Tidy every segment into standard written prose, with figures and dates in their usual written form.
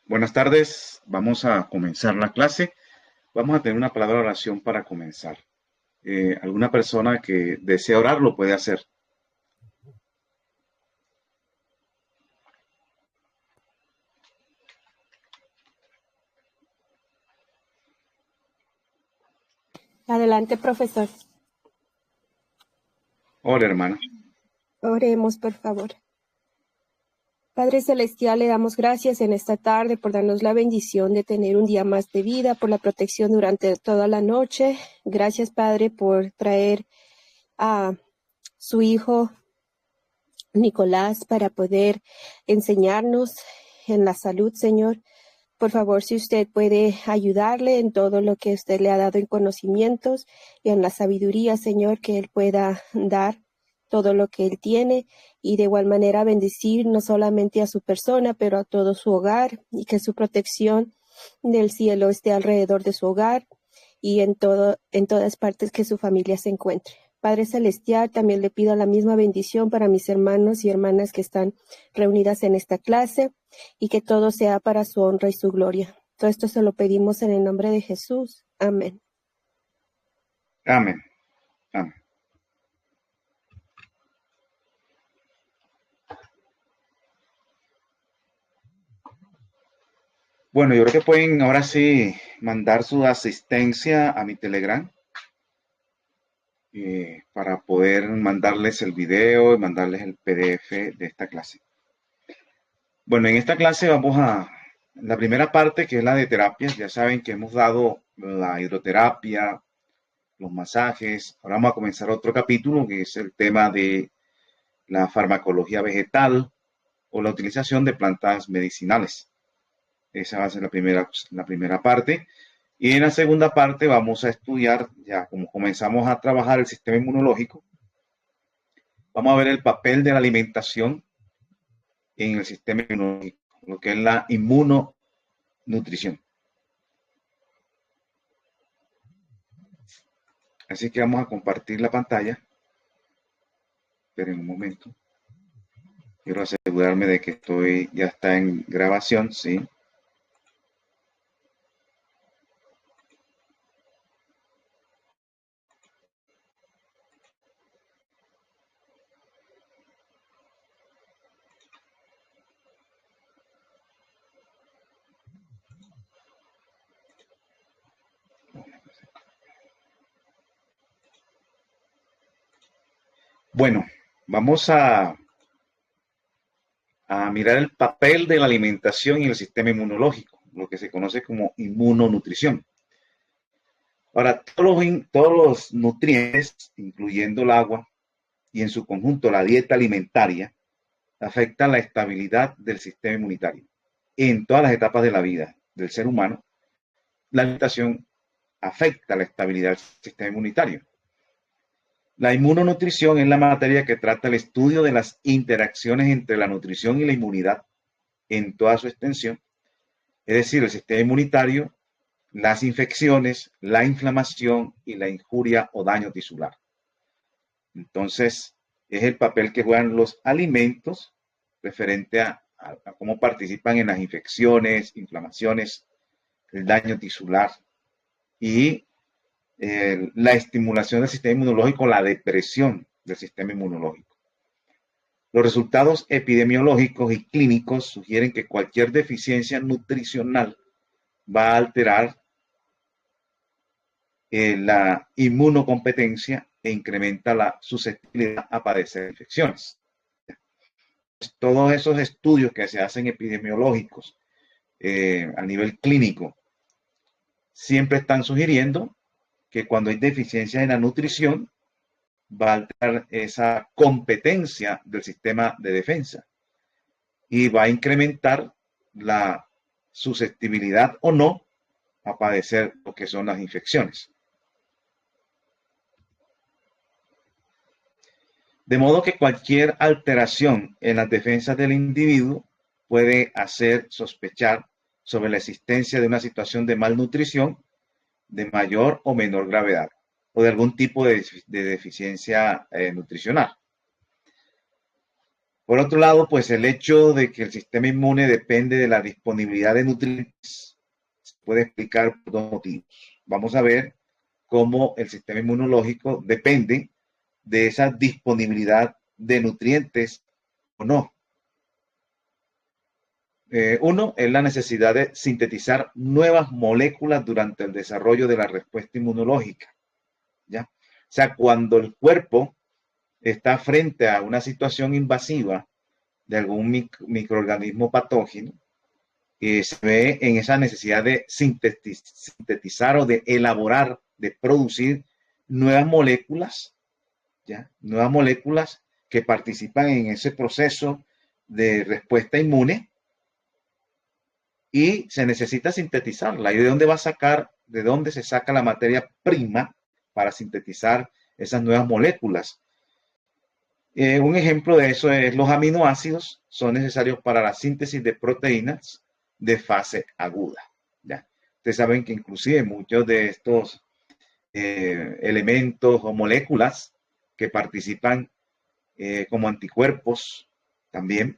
Buenas tardes, vamos a comenzar la clase. Vamos a tener una palabra de oración para comenzar. ¿Alguna persona que desee orar lo puede hacer? Adelante, profesor. Hola, hermana. Oremos, por favor. Padre Celestial, le damos gracias en esta tarde por darnos la bendición de tener un día más de vida, por la protección durante toda la noche. Gracias, Padre, por traer a su hijo Nicolás para poder enseñarnos en la salud, Señor. Por favor, si usted puede ayudarle en todo lo que usted le ha dado en conocimientos y en la sabiduría, Señor, que él pueda dar todo lo que él tiene y de igual manera bendecir no solamente a su persona, pero a todo su hogar y que su protección del cielo esté alrededor de su hogar y en todas partes que su familia se encuentre. Padre Celestial, también le pido la misma bendición para mis hermanos y hermanas que están reunidas en esta clase y que todo sea para su honra y su gloria. Todo esto se lo pedimos en el nombre de Jesús. Amén. Amén. Amén. Bueno, yo creo que pueden ahora sí mandar su asistencia a mi Telegram para poder mandarles el video y mandarles el PDF de esta clase. Bueno, en esta clase vamos a la primera parte, que es la de terapias. Ya saben que hemos dado la hidroterapia, los masajes. Ahora vamos a comenzar otro capítulo que es el tema de la farmacología vegetal o la utilización de plantas medicinales. Esa va a ser la primera parte. Y en la segunda parte vamos a estudiar, ya como comenzamos a trabajar el sistema inmunológico, vamos a ver el papel de la alimentación en el sistema inmunológico, lo que es la inmunonutrición. Así que vamos a compartir la pantalla. Esperen un momento. Quiero asegurarme de que ya está en grabación, sí. Bueno, vamos a mirar el papel de la alimentación y el sistema inmunológico, lo que se conoce como inmunonutrición. Ahora, todos los nutrientes, incluyendo el agua y en su conjunto la dieta alimentaria, afectan la estabilidad del sistema inmunitario. En todas las etapas de la vida del ser humano, la alimentación afecta la estabilidad del sistema inmunitario. La inmunonutrición es la materia que trata el estudio de las interacciones entre la nutrición y la inmunidad en toda su extensión, es decir, el sistema inmunitario, las infecciones, la inflamación y la injuria o daño tisular. Entonces, es el papel que juegan los alimentos referente a cómo participan en las infecciones, inflamaciones, el daño tisular y la estimulación del sistema inmunológico, la depresión del sistema inmunológico. Los resultados epidemiológicos y clínicos sugieren que cualquier deficiencia nutricional va a alterar la inmunocompetencia e incrementa la susceptibilidad a padecer infecciones. Todos esos estudios que se hacen epidemiológicos a nivel clínico siempre están sugiriendo que cuando hay deficiencia en la nutrición va a alterar esa competencia del sistema de defensa y va a incrementar la susceptibilidad o no a padecer lo que son las infecciones. De modo que cualquier alteración en las defensas del individuo puede hacer sospechar sobre la existencia de una situación de malnutrición de mayor o menor gravedad o de algún tipo de deficiencia nutricional. Por otro lado, pues el hecho de que el sistema inmune depende de la disponibilidad de nutrientes se puede explicar por dos motivos. Vamos a ver cómo el sistema inmunológico depende de esa disponibilidad de nutrientes o no. Uno es la necesidad de sintetizar nuevas moléculas durante el desarrollo de la respuesta inmunológica, ¿ya? O sea, cuando el cuerpo está frente a una situación invasiva de algún microorganismo patógeno, se ve en esa necesidad de sintetizar o de elaborar, de producir nuevas moléculas, ¿ya? Nuevas moléculas que participan en ese proceso de respuesta inmune, y se necesita sintetizarla. ¿Y de dónde va a sacar, de dónde se saca la materia prima para sintetizar esas nuevas moléculas? Un ejemplo de eso es los aminoácidos, son necesarios para la síntesis de proteínas de fase aguda, ¿ya? Ustedes saben que inclusive muchos de estos elementos o moléculas que participan como anticuerpos también,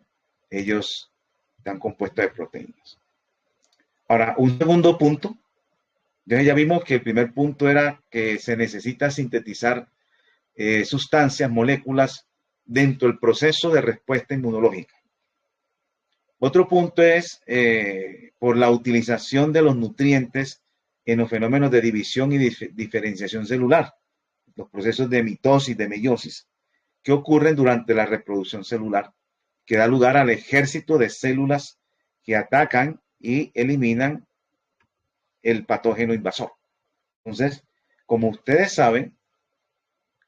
ellos están compuestos de proteínas. Ahora, un segundo punto, ya vimos que el primer punto era que se necesita sintetizar sustancias, moléculas dentro del proceso de respuesta inmunológica. Otro punto es por la utilización de los nutrientes en los fenómenos de división y diferenciación celular, los procesos de mitosis, de meiosis, que ocurren durante la reproducción celular, que da lugar al ejército de células que atacan y eliminan el patógeno invasor. Entonces, como ustedes saben,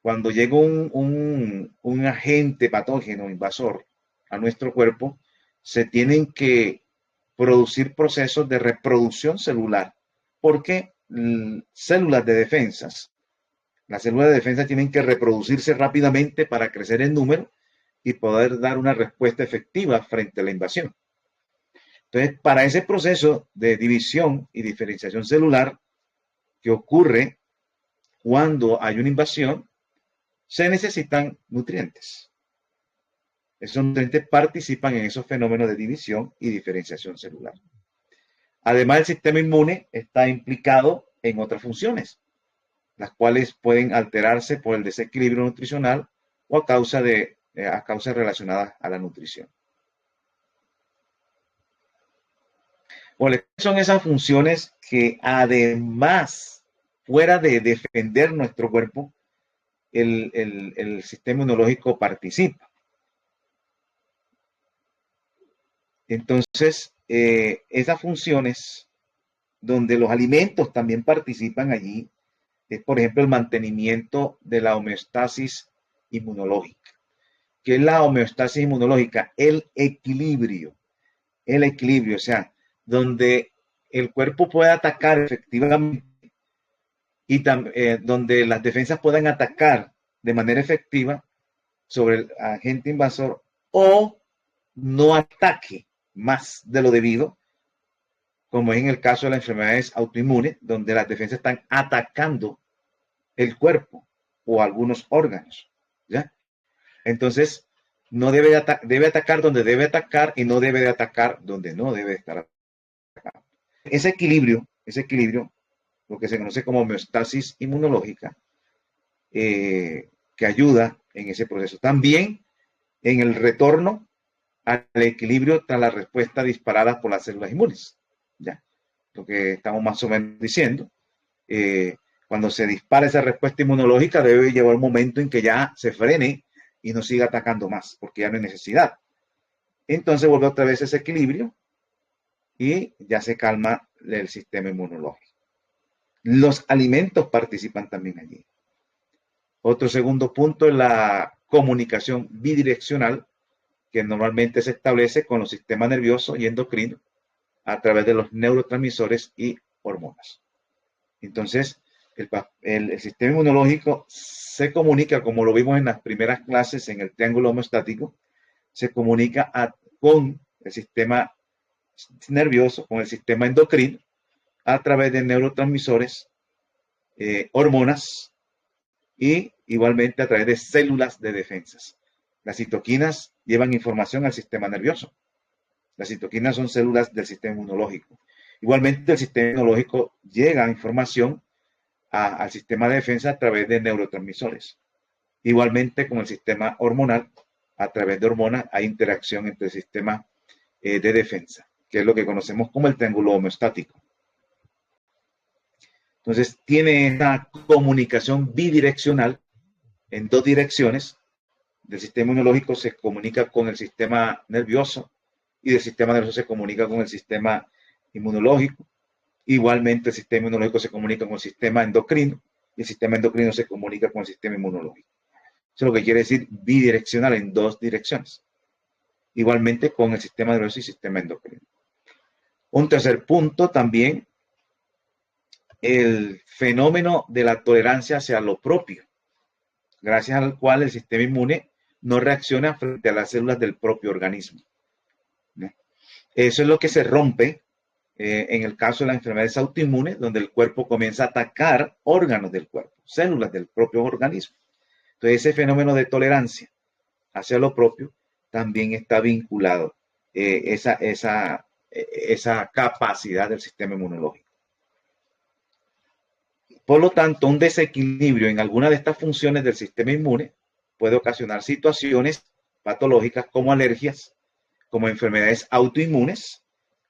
cuando llega un agente patógeno invasor a nuestro cuerpo, se tienen que producir procesos de reproducción celular, porque células de defensas, las células de defensa tienen que reproducirse rápidamente para crecer en número y poder dar una respuesta efectiva frente a la invasión. Entonces, para ese proceso de división y diferenciación celular que ocurre cuando hay una invasión, se necesitan nutrientes. Esos nutrientes participan en esos fenómenos de división y diferenciación celular. Además, el sistema inmune está implicado en otras funciones, las cuales pueden alterarse por el desequilibrio nutricional o a causas relacionadas a la nutrición. ¿Cuáles son esas funciones que además, fuera de defender nuestro cuerpo, el sistema inmunológico participa? Entonces, esas funciones donde los alimentos también participan allí, es por ejemplo el mantenimiento de la homeostasis inmunológica. ¿Qué es la homeostasis inmunológica? El equilibrio, o sea, donde el cuerpo puede atacar efectivamente y donde las defensas puedan atacar de manera efectiva sobre el agente invasor o no ataque más de lo debido, como es en el caso de las enfermedades autoinmunes, donde las defensas están atacando el cuerpo o algunos órganos, ¿ya? Entonces, no debe atacar donde debe atacar y no debe de atacar donde no debe estar atacando. Ese equilibrio, lo que se conoce como homeostasis inmunológica, que ayuda en ese proceso. También en el retorno al equilibrio tras la respuesta disparada por las células inmunes, ¿ya? Lo que estamos más o menos diciendo. Cuando se dispara esa respuesta inmunológica, debe llegar un momento en que ya se frene y no siga atacando más, porque ya no hay necesidad. Entonces vuelve otra vez ese equilibrio y ya se calma el sistema inmunológico. Los alimentos participan también allí. Otro segundo punto es la comunicación bidireccional, que normalmente se establece con los sistemas nervioso y endocrino a través de los neurotransmisores y hormonas. Entonces, el sistema inmunológico se comunica, como lo vimos en las primeras clases en el triángulo homeostático, se comunica con el sistema nervioso, con el sistema endocrino, a través de neurotransmisores, hormonas y igualmente a través de células de defensas. Las citoquinas llevan información al sistema nervioso. Las citoquinas son células del sistema inmunológico. Igualmente, el sistema inmunológico llega información al sistema de defensa a través de neurotransmisores. Igualmente, con el sistema hormonal, a través de hormonas, hay interacción entre el sistema de defensa, que es lo que conocemos como el triángulo homeostático. Entonces, tiene esta comunicación bidireccional en dos direcciones. Del sistema inmunológico se comunica con el sistema nervioso y del sistema nervioso se comunica con el sistema inmunológico. Igualmente, el sistema inmunológico se comunica con el sistema endocrino y el sistema endocrino se comunica con el sistema inmunológico. Eso es lo que quiere decir bidireccional, en dos direcciones. Igualmente con el sistema nervioso y el sistema endocrino. Un tercer punto también, el fenómeno de la tolerancia hacia lo propio, gracias al cual el sistema inmune no reacciona frente a las células del propio organismo. Eso es lo que se rompe en el caso de las enfermedades autoinmunes, donde el cuerpo comienza a atacar órganos del cuerpo, células del propio organismo. Entonces, ese fenómeno de tolerancia hacia lo propio también está vinculado esa capacidad del sistema inmunológico. Por lo tanto, un desequilibrio en alguna de estas funciones del sistema inmune puede ocasionar situaciones patológicas como alergias, como enfermedades autoinmunes,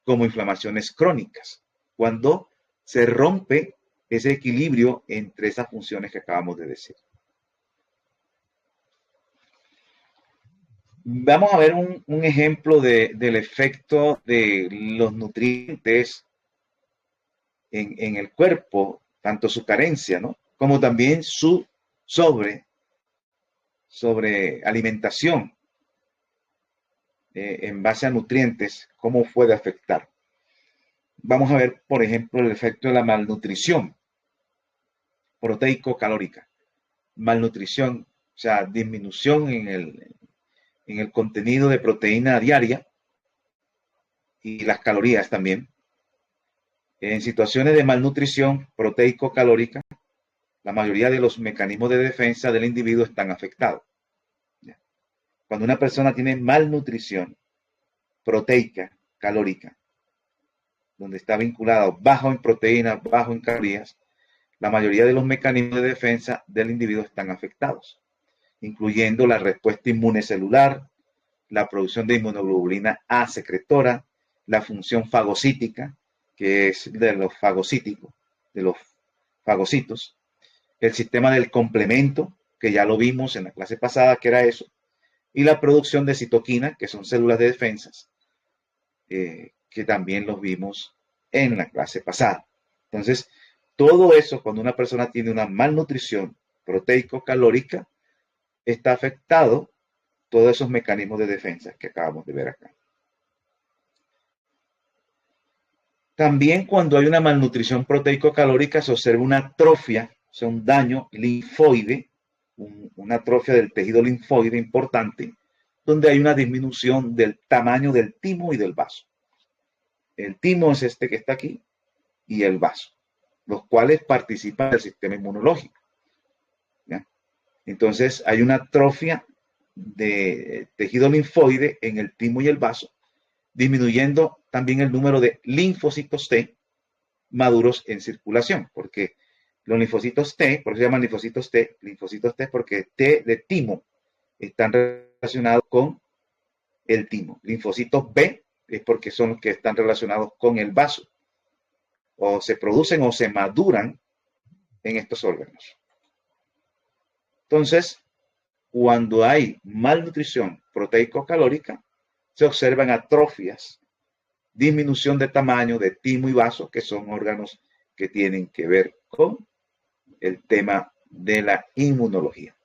como inflamaciones crónicas, cuando se rompe ese equilibrio entre esas funciones que acabamos de decir. Vamos a ver un ejemplo del efecto de los nutrientes en el cuerpo, tanto su carencia, ¿no?, como también su alimentación en base a nutrientes, cómo puede afectar. Vamos a ver, por ejemplo, el efecto de la malnutrición proteico-calórica. Malnutrición, o sea, disminución en el contenido de proteína diaria y las calorías también. En situaciones de malnutrición proteico-calórica, la mayoría de los mecanismos de defensa del individuo están afectados. Cuando una persona tiene malnutrición proteica, calórica, donde está vinculado bajo en proteínas, bajo en calorías, la mayoría de los mecanismos de defensa del individuo están afectados, incluyendo la respuesta inmune celular, la producción de inmunoglobulina A secretora, la función fagocítica, que es de los fagocíticos, de los fagocitos, el sistema del complemento, que ya lo vimos en la clase pasada, que era eso, y la producción de citoquinas, que son células de defensas, que también los vimos en la clase pasada. Entonces, todo eso, cuando una persona tiene una malnutrición proteico-calórica, está afectado todos esos mecanismos de defensa que acabamos de ver acá. También cuando hay una malnutrición proteico-calórica se observa una atrofia, o sea, un daño linfoide, una atrofia del tejido linfoide importante, donde hay una disminución del tamaño del timo y del vaso. El timo es este que está aquí y el vaso, los cuales participan del sistema inmunológico. ¿Ya? Entonces hay una atrofia de tejido linfoide en el timo y el vaso, disminuyendo también el número de linfocitos T maduros en circulación, porque los linfocitos T, por eso se llaman linfocitos T porque T de timo están relacionados con el timo. Linfocitos B es porque son los que están relacionados con el vaso, o se producen o se maduran en estos órganos. Entonces, cuando hay malnutrición proteico-calórica, se observan atrofias, disminución de tamaño de timo y vaso, que son órganos que tienen que ver con el tema de la inmunología.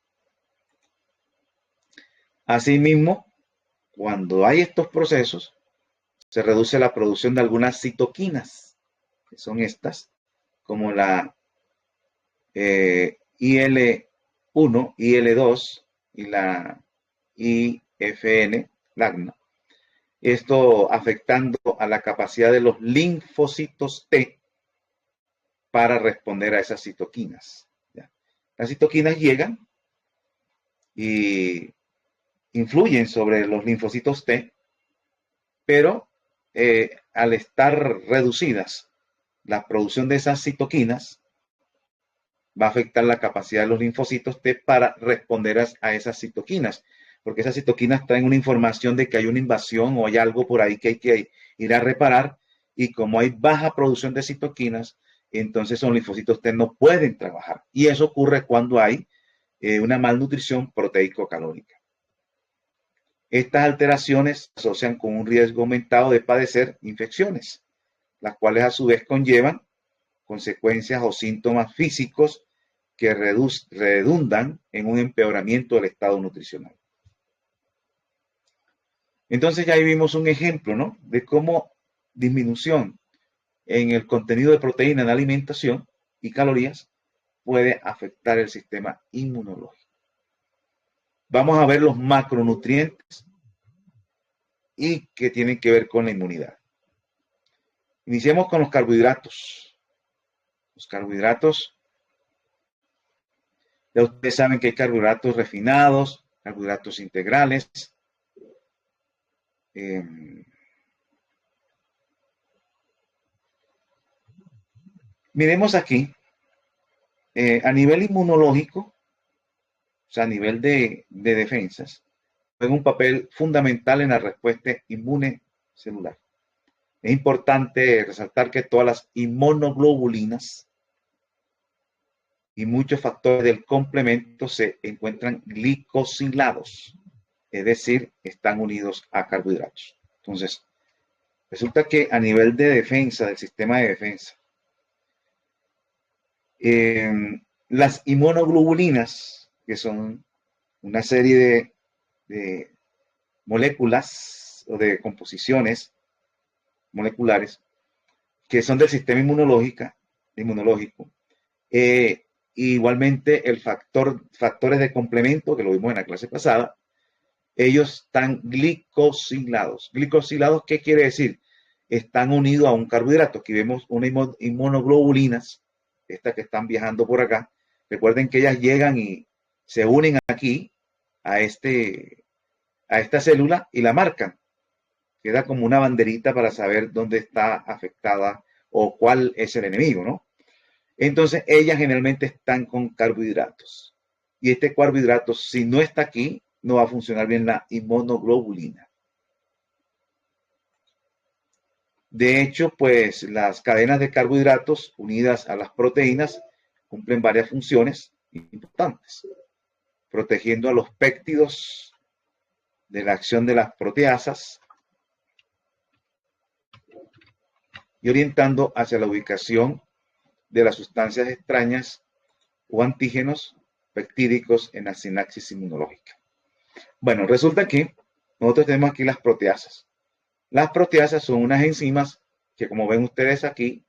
Asimismo, cuando hay estos procesos, se reduce la producción de algunas citoquinas, que son estas, como la IL-1, IL-2 y la IFN, LAGNA. Esto afectando a la capacidad de los linfocitos T para responder a esas citoquinas. ¿Ya? Las citoquinas llegan y influyen sobre los linfocitos T, pero al estar reducidas la producción de esas citoquinas, va a afectar la capacidad de los linfocitos T para responder a esas citoquinas, porque esas citoquinas traen una información de que hay una invasión o hay algo por ahí que hay que ir a reparar, y como hay baja producción de citoquinas, entonces los linfocitos T no pueden trabajar. Y eso ocurre cuando hay una malnutrición proteico-calórica. Estas alteraciones se asocian con un riesgo aumentado de padecer infecciones, las cuales a su vez conllevan consecuencias o síntomas físicos que redundan en un empeoramiento del estado nutricional. Entonces ya ahí vimos un ejemplo, ¿no?, de cómo disminución en el contenido de proteína en la alimentación y calorías puede afectar el sistema inmunológico. Vamos a ver los macronutrientes y que tienen que ver con la inmunidad. Iniciemos con los carbohidratos. Los carbohidratos, ya ustedes saben que hay carbohidratos refinados, carbohidratos integrales. Miremos aquí, a nivel inmunológico, o sea, a nivel de defensas, juega un papel fundamental en la respuesta inmune celular. Es importante resaltar que todas las inmunoglobulinas y muchos factores del complemento se encuentran glicosilados, es decir, están unidos a carbohidratos. Entonces, resulta que a nivel de defensa, del sistema de defensa, las inmunoglobulinas, que son una serie de moléculas o de composiciones moleculares que son del sistema inmunológico, igualmente factores de complemento, que lo vimos en la clase pasada, ellos están glicosilados. ¿Glicosilados qué quiere decir? Están unidos a un carbohidrato. Aquí vemos unas inmunoglobulinas, estas que están viajando por acá. Recuerden que ellas llegan y se unen aquí a esta célula y la marcan. Queda como una banderita para saber dónde está afectada o cuál es el enemigo, ¿no? Entonces, ellas generalmente están con carbohidratos. Y este carbohidrato, si no está aquí, no va a funcionar bien la inmunoglobulina. De hecho, pues las cadenas de carbohidratos unidas a las proteínas cumplen varias funciones importantes, protegiendo a los péptidos de la acción de las proteasas y orientando hacia la ubicación de las sustancias extrañas o antígenos peptídicos en la sinapsis inmunológica. Bueno, resulta que nosotros tenemos aquí las proteasas. Las proteasas son unas enzimas que, como ven ustedes aquí,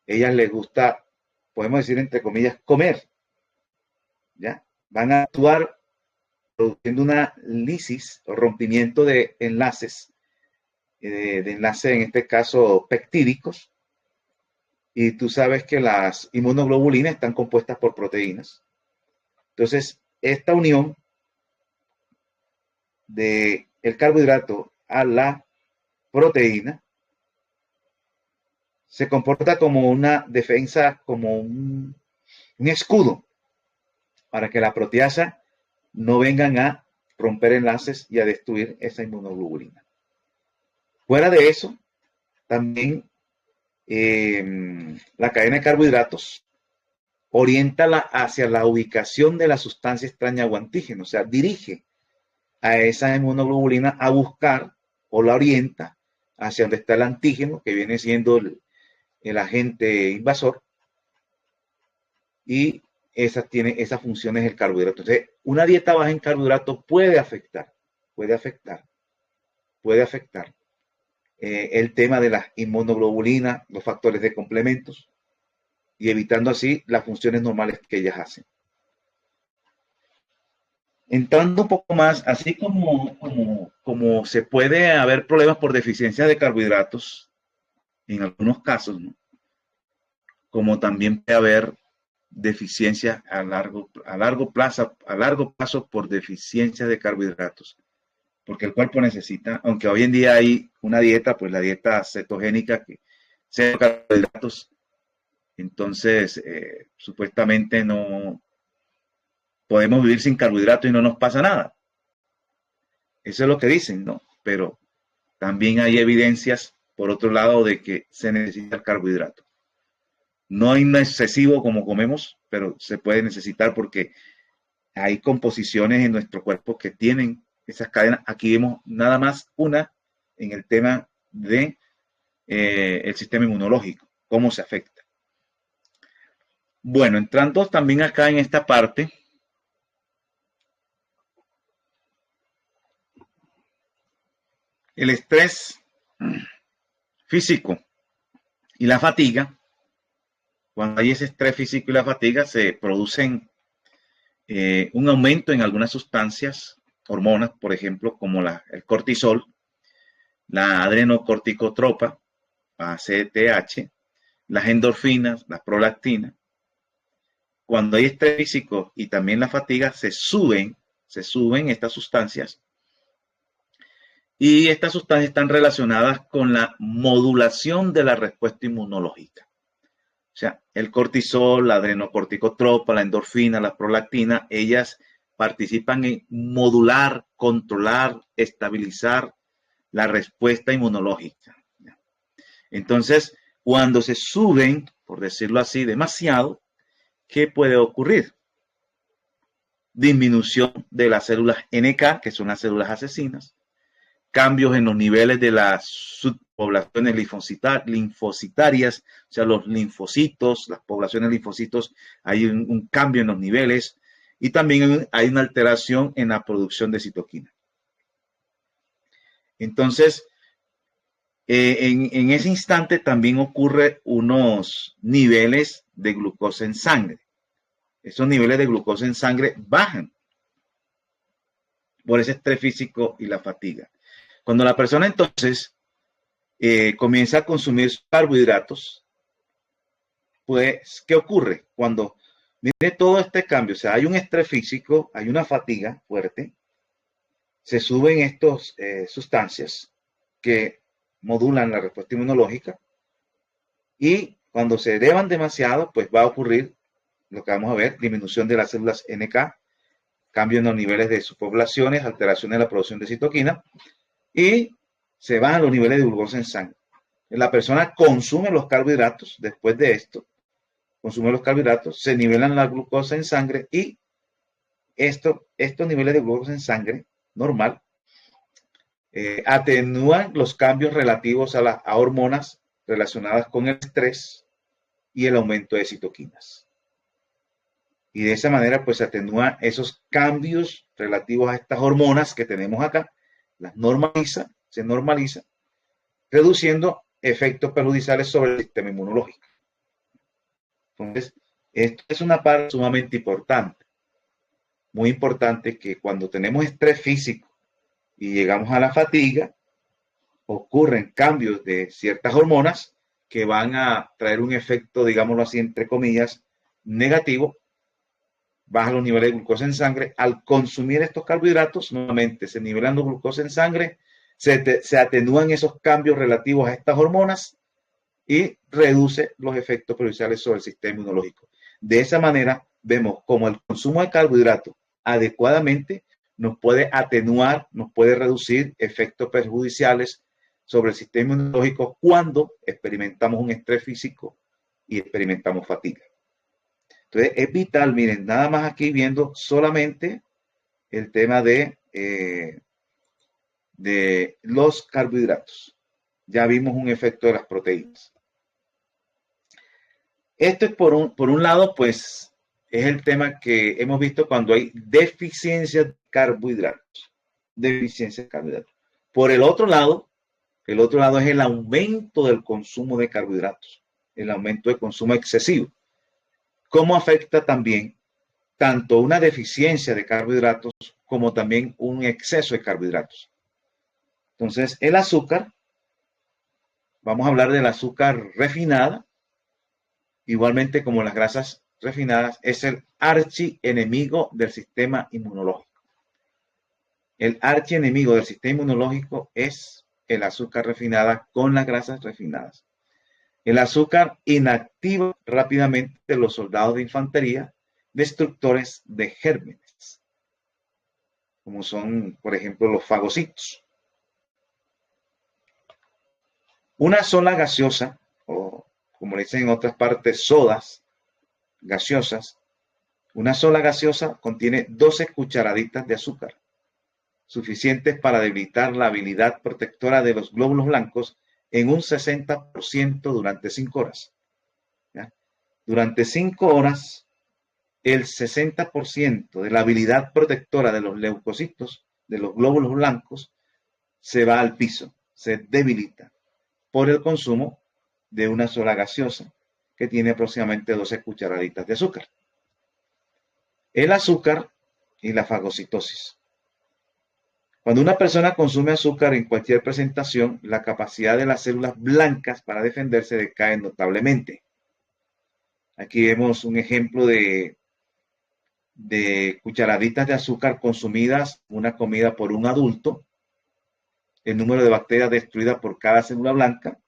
ellas les gusta, podemos decir entre comillas, comer. ¿Ya? Van a actuar produciendo una lisis o rompimiento de enlaces, en este caso peptídicos. Y tú sabes que las inmunoglobulinas están compuestas por proteínas. Entonces, esta unión del carbohidrato a la proteína se comporta como una defensa, como un escudo para que la proteasa no vengan a romper enlaces y a destruir esa inmunoglobulina. Fuera de eso, también la cadena de carbohidratos orienta hacia la ubicación de la sustancia extraña o antígeno, o sea, dirige a esa inmunoglobulina a buscar o la orienta hacia donde está el antígeno, que viene siendo el agente invasor, y esa función es el carbohidrato. Entonces, una dieta baja en carbohidratos puede afectar el tema de las inmunoglobulinas, los factores de complementos, y evitando así las funciones normales que ellas hacen. Entrando un poco más, así como se puede haber problemas por deficiencia de carbohidratos, en algunos casos, ¿no?, como también puede haber deficiencia a largo plazo por deficiencia de carbohidratos. porque el cuerpo necesita, aunque hoy en día hay una dieta, pues la dieta cetogénica, que cero carbohidratos, entonces supuestamente no podemos vivir sin carbohidratos y no nos pasa nada. Eso es lo que dicen, ¿no? Pero también hay evidencias, por otro lado, de que se necesita el carbohidrato. No es excesivo como comemos, pero se puede necesitar porque hay composiciones en nuestro cuerpo que tienen esas cadenas. Aquí vemos nada más una en el tema de el sistema inmunológico, cómo se afecta. Bueno, entrando también acá en esta parte, el estrés físico y la fatiga, cuando hay ese estrés físico y la fatiga, se producen un aumento en algunas sustancias, hormonas, por ejemplo, como el cortisol, la adrenocorticotropa, ACTH, las endorfinas, la prolactina. Cuando hay estrés físico y también la fatiga, se suben estas sustancias. Y estas sustancias están relacionadas con la modulación de la respuesta inmunológica. O sea, el cortisol, la adrenocorticotropa, la endorfina, la prolactina, ellas participan en modular, controlar, estabilizar la respuesta inmunológica. Entonces, cuando se suben, por decirlo así, demasiado, ¿qué puede ocurrir? Disminución de las células NK, que son las células asesinas, cambios en los niveles de las subpoblaciones linfocitarias, o sea, los linfocitos, las poblaciones de linfocitos, hay un cambio en los niveles y también hay una alteración en la producción de citoquina. Entonces, en ese instante también ocurre unos niveles de glucosa en sangre. Esos niveles de glucosa en sangre bajan por ese estrés físico y la fatiga. Cuando la persona entonces comienza a consumir carbohidratos, pues, ¿qué ocurre? Cuando viene todo este cambio, o sea, hay un estrés físico, hay una fatiga fuerte, se suben estas sustancias que modulan la respuesta inmunológica y cuando se elevan demasiado, pues va a ocurrir lo que vamos a ver, disminución de las células NK, cambio en los niveles de subpoblaciones, alteración en la producción de citoquina y se bajan los niveles de glucosa en sangre. La persona consume los carbohidratos después de esto, consume los carbohidratos, se nivelan la glucosa en sangre y estos niveles de glucosa en sangre normal atenúan los cambios relativos a hormonas relacionadas con el estrés y el aumento de citoquinas. Y de esa manera, pues, se atenúan esos cambios relativos a estas hormonas que tenemos acá, las normaliza, se normaliza, reduciendo efectos perjudiciales sobre el sistema inmunológico. Entonces, esto es una parte sumamente importante, muy importante, que cuando tenemos estrés físico y llegamos a la fatiga, ocurren cambios de ciertas hormonas que van a traer un efecto, digámoslo así, entre comillas, negativo, baja los niveles de glucosa en sangre. Al consumir estos carbohidratos, nuevamente se nivelan la glucosa en sangre, se atenúan esos cambios relativos a estas hormonas y reduce los efectos perjudiciales sobre el sistema inmunológico. De esa manera, vemos cómo el consumo de carbohidratos adecuadamente nos puede atenuar, nos puede reducir efectos perjudiciales sobre el sistema inmunológico cuando experimentamos un estrés físico y experimentamos fatiga. Entonces, es vital, miren, nada más aquí viendo solamente el tema de los carbohidratos. Ya vimos un efecto de las proteínas. Esto es por un lado, pues, es el tema que hemos visto cuando hay deficiencia de carbohidratos. Deficiencia de carbohidratos. Por el otro lado es el aumento del consumo de carbohidratos, el aumento de consumo excesivo. ¿Cómo afecta también tanto una deficiencia de carbohidratos como también un exceso de carbohidratos? Entonces, el azúcar, vamos a hablar del azúcar refinada, igualmente como las grasas refinadas, es el archienemigo del sistema inmunológico. El archienemigo del sistema inmunológico es el azúcar refinada con las grasas refinadas. El azúcar inactiva rápidamente los soldados de infantería destructores de gérmenes, como son, por ejemplo, los fagocitos. Una sola gaseosa, o como le dicen en otras partes, sodas gaseosas, una sola gaseosa contiene 12 cucharaditas de azúcar, suficientes para debilitar la habilidad protectora de los glóbulos blancos en un 60% durante 5 horas. ¿Ya? Durante 5 horas, el 60% de la habilidad protectora de los leucocitos, de los glóbulos blancos, se va al piso, se debilita por el consumo de una sola gaseosa que tiene aproximadamente 12 cucharaditas de azúcar. El azúcar y la fagocitosis. Cuando una persona consume azúcar en cualquier presentación, la capacidad de las células blancas para defenderse decae notablemente. Aquí vemos un ejemplo de cucharaditas de azúcar consumidas una comida por un adulto, el número de bacterias destruidas por cada célula blanca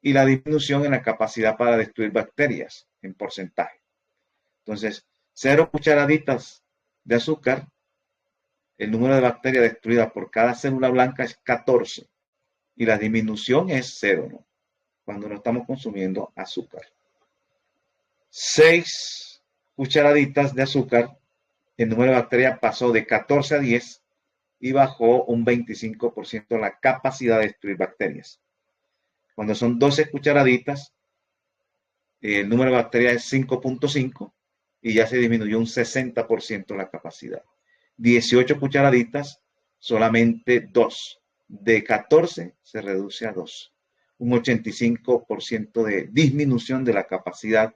y la disminución en la capacidad para destruir bacterias en porcentaje. Entonces, 0 cucharaditas de azúcar, el número de bacterias destruidas por cada célula blanca es 14 y la disminución es 0, ¿no? Cuando no estamos consumiendo azúcar. 6 cucharaditas de azúcar, el número de bacterias pasó de 14 a 10 y bajó un 25% la capacidad de destruir bacterias. Cuando son 12 cucharaditas, el número de bacterias es 5.5 y ya se disminuyó un 60% la capacidad. 18 cucharaditas, solamente 2. De 14 se reduce a 2. Un 85% de disminución de la capacidad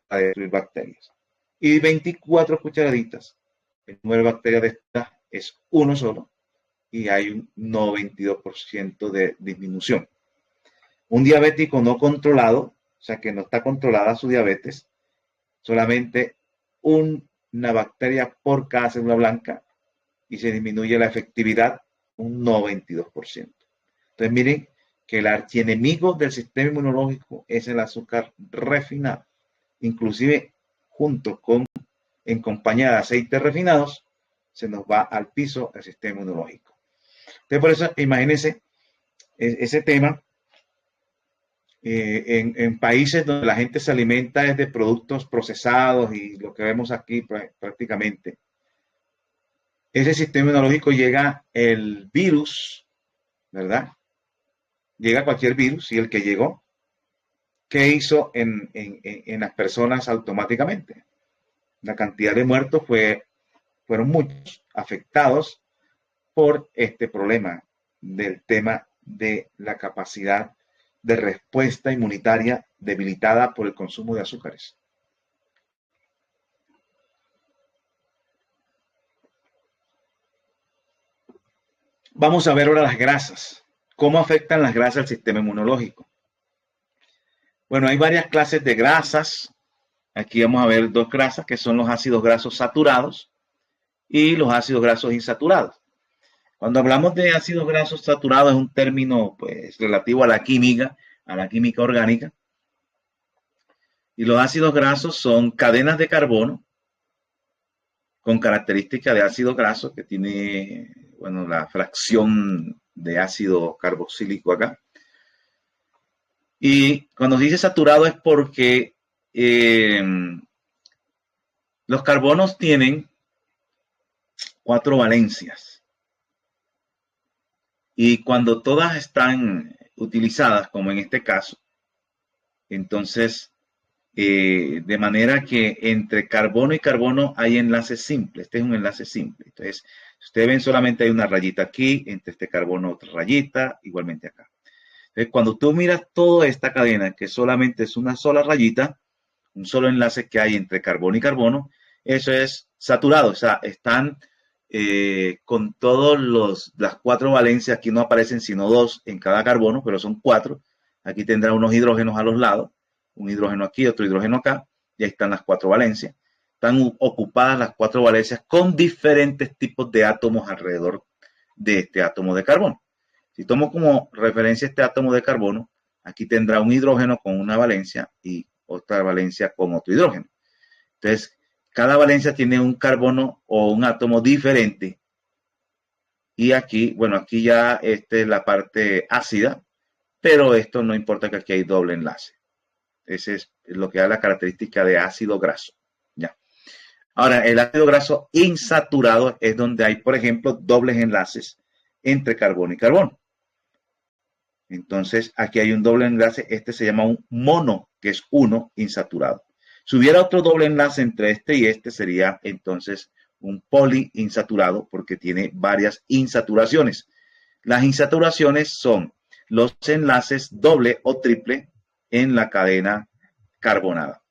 para destruir bacterias. Y 24 cucharaditas, el número de bacterias de esta es 1 solo y hay un 92% de disminución. Un diabético no controlado, o sea que no está controlada su diabetes, solamente una bacteria por cada célula blanca y se disminuye la efectividad un 92%. Entonces miren que el archienemigo del sistema inmunológico es el azúcar refinado, inclusive junto con, en compañía de aceites refinados, se nos va al piso el sistema inmunológico. Entonces por eso imagínense ese tema en países donde la gente se alimenta de productos procesados y lo que vemos aquí prácticamente. Ese sistema inmunológico llega el virus, ¿verdad? Llega cualquier virus y el que llegó, ¿qué hizo en las personas automáticamente? La cantidad de muertos fueron muchos afectados por este problema del tema de la capacidad de respuesta inmunitaria debilitada por el consumo de azúcares. Vamos a ver ahora las grasas. ¿Cómo afectan las grasas al sistema inmunológico? Bueno, hay varias clases de grasas. Aquí vamos a ver 2 grasas que son los ácidos grasos saturados y los ácidos grasos insaturados. Cuando hablamos de ácidos grasos saturados es un término pues relativo a la química orgánica. Y los ácidos grasos son cadenas de carbono con características de ácido graso que tiene, bueno, la fracción de ácido carboxílico acá. Y cuando se dice saturado es porque los carbonos tienen 4 valencias. Y cuando todas están utilizadas, como en este caso, entonces, de manera que entre carbono y carbono hay enlaces simples. Este es un enlace simple. Entonces, si ustedes ven, solamente hay una rayita aquí, entre este carbono otra rayita, igualmente acá. Entonces, cuando tú miras toda esta cadena, que solamente es una sola rayita, un solo enlace que hay entre carbono y carbono, eso es saturado. O sea, están con todas las 4 valencias. Aquí no aparecen sino 2 en cada carbono, pero son 4. Aquí tendrá unos hidrógenos a los lados, un hidrógeno aquí, otro hidrógeno acá, y ahí están las 4 valencias. Están ocupadas las 4 valencias con diferentes tipos de átomos alrededor de este átomo de carbono. Si tomo como referencia este átomo de carbono, aquí tendrá un hidrógeno con una valencia y otra valencia con otro hidrógeno. Entonces, cada valencia tiene un carbono o un átomo diferente. Y aquí, bueno, aquí ya esta es la parte ácida, pero esto no importa, que aquí hay doble enlace. Ese es lo que da la característica de ácido graso. Ya. Ahora, el ácido graso insaturado es donde hay, por ejemplo, dobles enlaces entre carbono y carbono. Entonces, aquí hay un doble enlace. Este se llama un mono, que es 1 insaturado. Si hubiera otro doble enlace entre este y este, sería entonces un poliinsaturado, porque tiene varias insaturaciones. Las insaturaciones son los enlaces doble o triple en la cadena carbonada.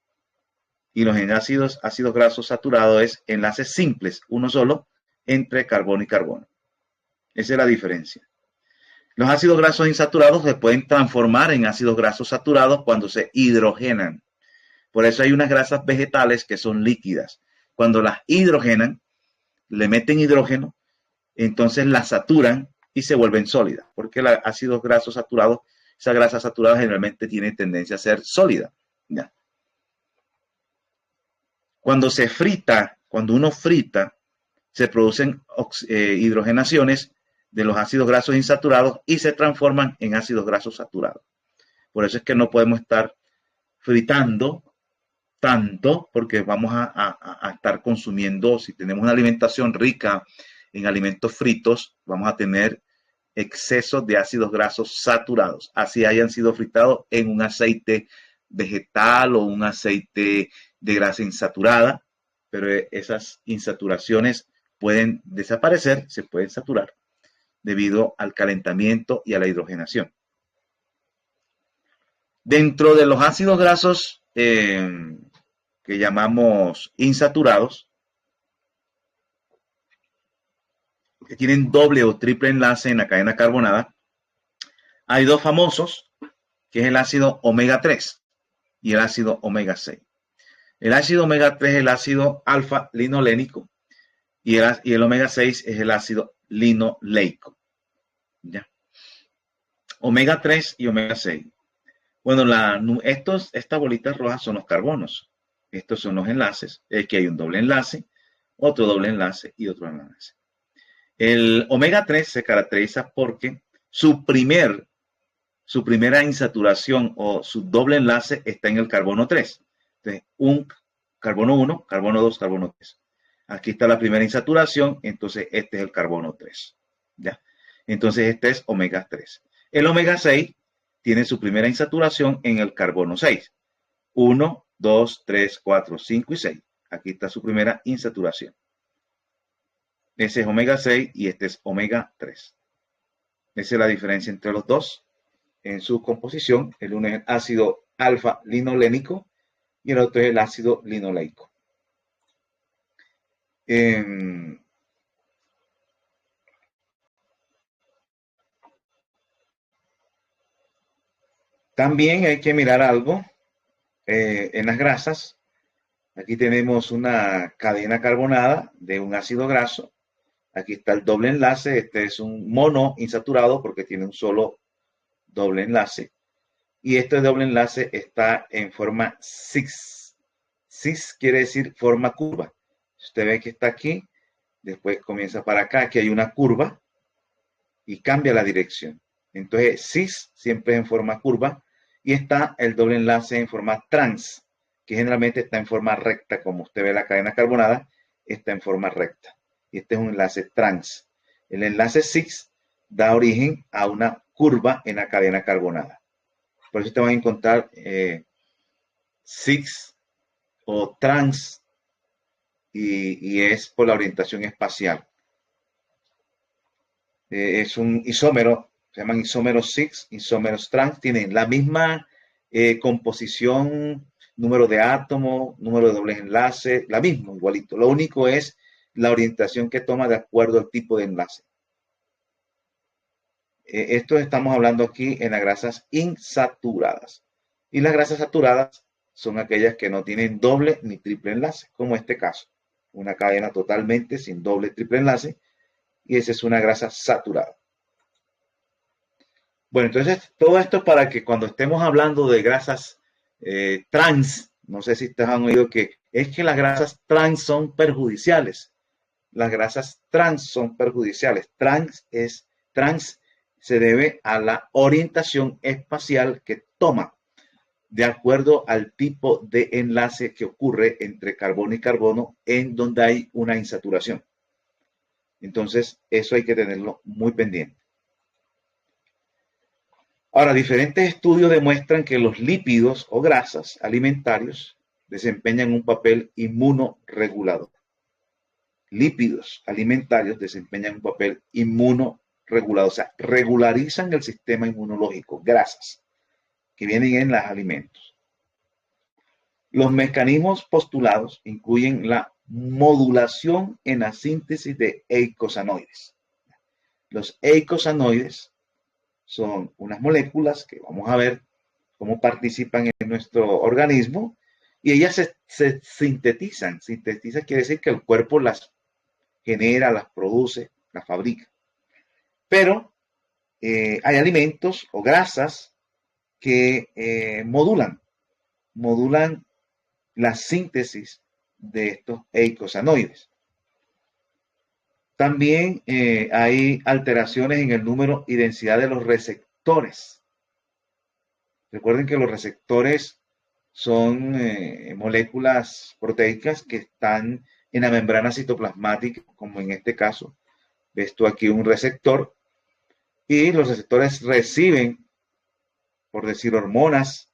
Y los ácidos grasos saturados es enlaces simples, uno solo, entre carbono y carbono. Esa es la diferencia. Los ácidos grasos insaturados se pueden transformar en ácidos grasos saturados cuando se hidrogenan. Por eso hay unas grasas vegetales que son líquidas. Cuando las hidrogenan, le meten hidrógeno, entonces las saturan y se vuelven sólidas. Porque los ácidos grasos saturados, esa grasa saturada generalmente tiene tendencia a ser sólida. ¿Ya? Cuando se frita, cuando uno frita, se producen hidrogenaciones de los ácidos grasos insaturados y se transforman en ácidos grasos saturados. Por eso es que no podemos estar fritando tanto, porque vamos a estar consumiendo, si tenemos una alimentación rica en alimentos fritos, vamos a tener excesos de ácidos grasos saturados, así hayan sido fritados en un aceite vegetal o un aceite de grasa insaturada, pero esas insaturaciones pueden desaparecer, se pueden saturar debido al calentamiento y a la hidrogenación. Dentro de los ácidos grasos que llamamos insaturados, que tienen doble o triple enlace en la cadena carbonada, hay dos famosos, que es el ácido omega 3 y el ácido omega 6. El ácido omega 3 es el ácido alfa-linolénico y el omega 6 es el ácido linoleico. ¿Ya? Omega 3 y omega 6. Bueno, estas bolitas rojas son los carbonos. Estos son los enlaces. Es que hay un doble enlace, otro doble enlace y otro enlace. El omega 3 se caracteriza porque su primera insaturación o su doble enlace está en el carbono 3. Entonces, un carbono 1, carbono 2, carbono 3. Aquí está la primera insaturación, entonces este es el carbono 3. ¿Ya? Entonces este es omega 3. El omega 6 tiene su primera insaturación en el carbono 6. 1, 2, 3, 4, 5 y 6. Aquí está su primera insaturación. Ese es omega 6 y este es omega 3. Esa es la diferencia entre los dos en su composición. El uno es el ácido alfa-linolénico y el otro es el ácido linoleico. También hay que mirar algo en las grasas. Aquí tenemos una cadena carbonada de un ácido graso. Aquí está el doble enlace. Este es un mono insaturado porque tiene un solo doble enlace. Y este doble enlace está en forma cis. Cis quiere decir forma curva. Usted ve que está aquí, después comienza para acá. Aquí hay una curva y cambia la dirección. Entonces, cis siempre es en forma curva y está el doble enlace en forma trans, que generalmente está en forma recta, como usted ve la cadena carbonada, está en forma recta. Y este es un enlace trans. El enlace cis da origen a una curva en la cadena carbonada. Por eso te van a encontrar cis o trans y es por la orientación espacial. Es un isómero, se llaman isómeros cis, isómeros trans, tienen la misma composición, número de átomos, número de dobles enlaces, la misma, igualito. Lo único es la orientación que toma de acuerdo al tipo de enlace. Esto estamos hablando aquí en las grasas insaturadas. Y las grasas saturadas son aquellas que no tienen doble ni triple enlace, como este caso. Una cadena totalmente sin doble triple enlace, y esa es una grasa saturada. Bueno, entonces todo esto para que cuando estemos hablando de grasas trans, no sé si ustedes han oído que es que las grasas trans son perjudiciales. Las grasas trans son perjudiciales. Trans se debe a la orientación espacial que toma de acuerdo al tipo de enlace que ocurre entre carbono y carbono en donde hay una insaturación. Entonces, eso hay que tenerlo muy pendiente. Ahora, diferentes estudios demuestran que los lípidos o grasas alimentarios desempeñan un papel inmunoregulador. Lípidos alimentarios desempeñan un papel inmunoregulador, o sea, regularizan el sistema inmunológico, grasas que vienen en los alimentos. Los mecanismos postulados incluyen la modulación en la síntesis de eicosanoides. Los eicosanoides son unas moléculas que vamos a ver cómo participan en nuestro organismo y ellas se sintetizan. Sintetizan quiere decir que el cuerpo las genera, las produce, las fabrica. Pero hay alimentos o grasas que modulan la síntesis de estos eicosanoides. También hay alteraciones en el número y densidad de los receptores. Recuerden que los receptores son moléculas proteicas que están en la membrana citoplasmática, como en este caso. Ves tú aquí un receptor y los receptores reciben, por decir, hormonas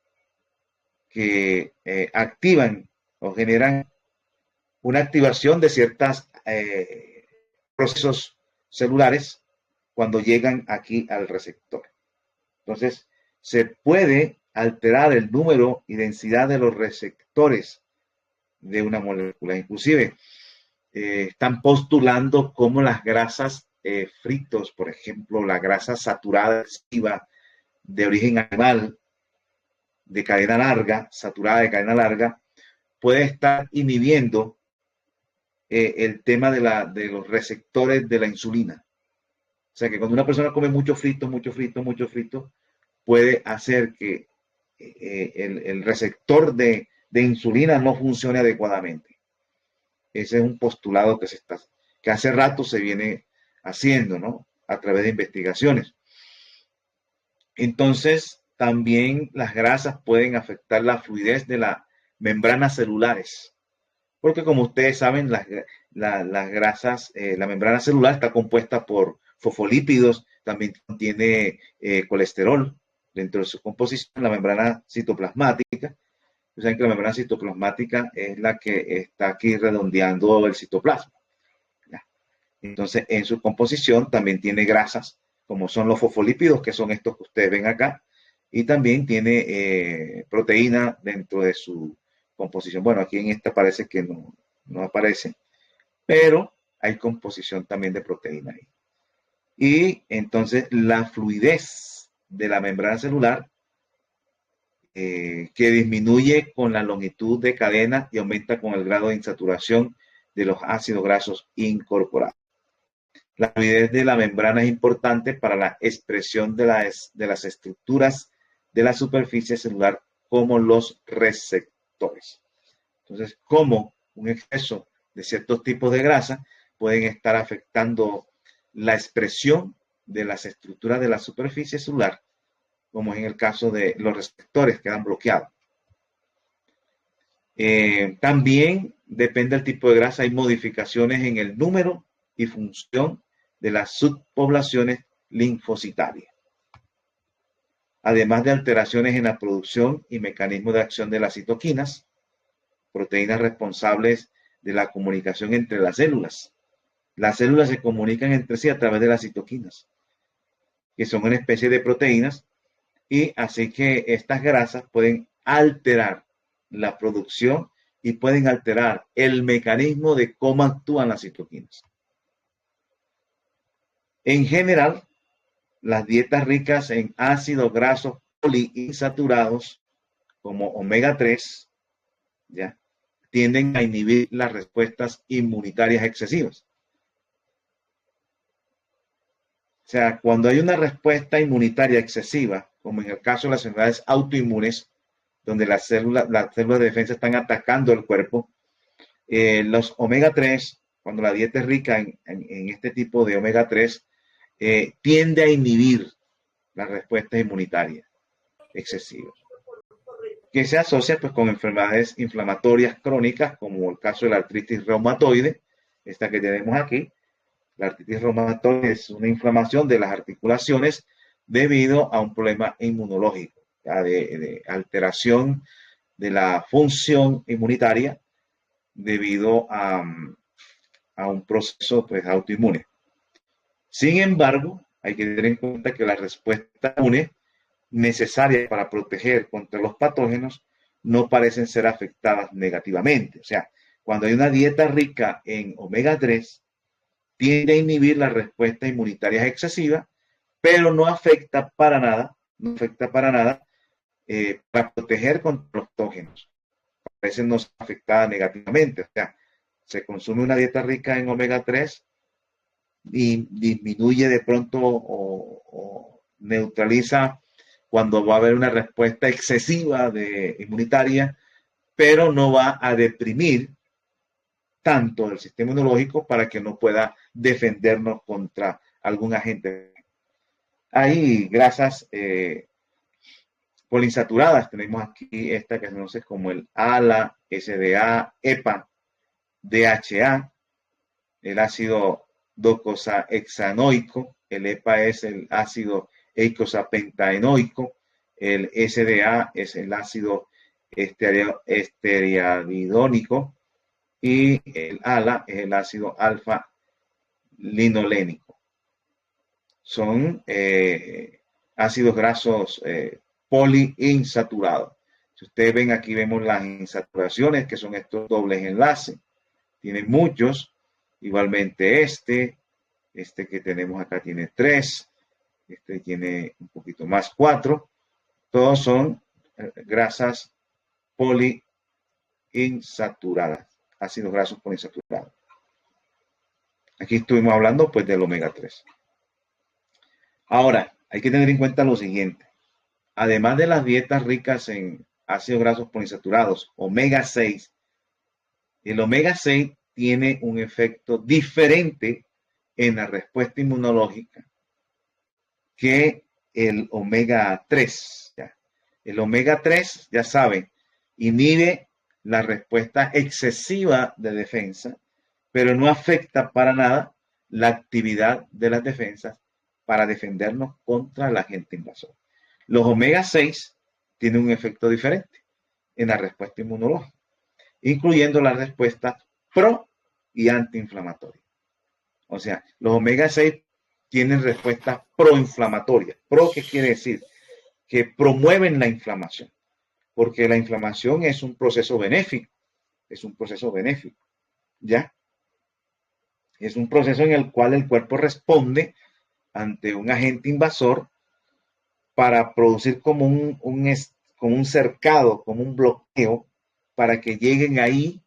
que activan o generan una activación de ciertos procesos celulares cuando llegan aquí al receptor. Entonces, se puede alterar el número y densidad de los receptores de una molécula. Inclusive, están postulando cómo las grasas fritos, por ejemplo, la grasa saturada excesiva de origen animal, de cadena larga, saturada de cadena larga, puede estar inhibiendo el tema de los receptores de la insulina. O sea que cuando una persona come mucho frito, puede hacer que el receptor de insulina no funcione adecuadamente. Ese es un postulado que hace rato se viene haciendo, ¿no? A través de investigaciones. Entonces, también las grasas pueden afectar la fluidez de las membranas celulares. Porque como ustedes saben, las grasas, la membrana celular está compuesta por fosfolípidos, también contiene colesterol dentro de su composición, la membrana citoplasmática. O sea que la membrana citoplasmática es la que está aquí redondeando el citoplasma. ¿Ya? Entonces, en su composición también tiene grasas, como son los fosfolípidos, que son estos que ustedes ven acá, y también tiene proteína dentro de su composición. Bueno, aquí en esta parece que no aparece, pero hay composición también de proteína ahí. Y entonces la fluidez de la membrana celular que disminuye con la longitud de cadena y aumenta con el grado de insaturación de los ácidos grasos incorporados. La fluidez de la membrana es importante para la expresión de las estructuras de la superficie celular como los receptores. Entonces, como un exceso de ciertos tipos de grasa pueden estar afectando la expresión de las estructuras de la superficie celular, como en el caso de los receptores que quedan bloqueados. También depende del tipo de grasa, hay modificaciones en el número y función de las subpoblaciones linfocitarias, además de alteraciones en la producción y mecanismo de acción de las citoquinas, proteínas responsables de la comunicación entre las células. Las células se comunican entre sí a través de las citoquinas, que son una especie de proteínas, y así que estas grasas pueden alterar la producción y pueden alterar el mecanismo de cómo actúan las citoquinas. En general, las dietas ricas en ácidos grasos poliinsaturados, como omega 3, ¿ya?, tienden a inhibir las respuestas inmunitarias excesivas. sea, cuando hay una respuesta inmunitaria excesiva, como en el caso de las enfermedades autoinmunes, donde las células de defensa están atacando el cuerpo, los omega 3, cuando la dieta es rica en este tipo de omega 3, tiende a inhibir las respuestas inmunitarias excesivas, que se asocia pues con enfermedades inflamatorias crónicas, como el caso de la artritis reumatoide, esta que tenemos aquí. La artritis reumatoide es una inflamación de las articulaciones debido a un problema inmunológico, de alteración de la función inmunitaria debido a un proceso pues, autoinmune. Sin embargo, hay que tener en cuenta que la respuesta inmune necesaria para proteger contra los patógenos no parecen ser afectadas negativamente. O sea, cuando hay una dieta rica en omega 3, tiende a inhibir la respuesta inmunitaria excesiva, pero no afecta para nada, para proteger contra los patógenos. A veces no es afectada negativamente. O sea, se consume una dieta rica en omega 3 y disminuye de pronto o neutraliza cuando va a haber una respuesta excesiva de inmunitaria, pero no va a deprimir tanto del sistema inmunológico para que no pueda defendernos contra algún agente. Hay grasas poliinsaturadas, tenemos aquí esta que se conoce como el ALA, SDA, EPA, DHA, el ácido docosahexaenoico, el EPA es el ácido eicosapentaenoico, el SDA es el ácido estearidónico y el ALA es el ácido alfa-linolénico. Son ácidos grasos poliinsaturados. Si ustedes ven aquí, vemos las insaturaciones, que son estos dobles enlaces. Tienen muchos. Igualmente este que tenemos acá tiene 3. Este tiene un poquito más, 4. Todos son grasas poliinsaturadas. Ácidos grasos poliinsaturados. Aquí estuvimos hablando pues del omega 3. Ahora, hay que tener en cuenta lo siguiente. Además de las dietas ricas en ácidos grasos poliinsaturados, omega 6, el omega 6 tiene un efecto diferente en la respuesta inmunológica que el omega 3. El omega 3, ya saben, inhibe la respuesta excesiva de defensa, pero no afecta para nada la actividad de las defensas para defendernos contra el agente invasor. Los omega 6 tienen un efecto diferente en la respuesta inmunológica, incluyendo las respuestas pro y antiinflamatorias. O sea, los omega 6 tienen respuestas proinflamatorias. Pro, ¿qué quiere decir? Que promueven la inflamación, porque la inflamación es un proceso benéfico, ¿ya? Es un proceso en el cual el cuerpo responde ante un agente invasor para producir como un cercado, como un bloqueo, para que lleguen ahí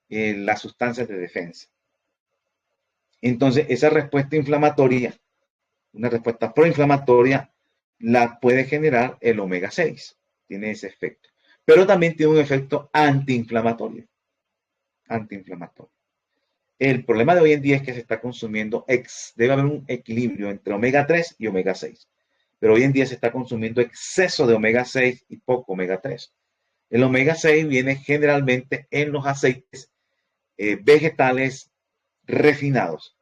las sustancias de defensa. Entonces, esa respuesta inflamatoria, una respuesta proinflamatoria, la puede generar el omega 6. Tiene ese efecto. Pero también tiene un efecto antiinflamatorio. El problema de hoy en día es que se está consumiendo, debe haber un equilibrio entre omega 3 y omega 6. Pero hoy en día se está consumiendo exceso de omega 6 y poco omega 3. El omega 6 viene generalmente en los aceites vegetales refinados.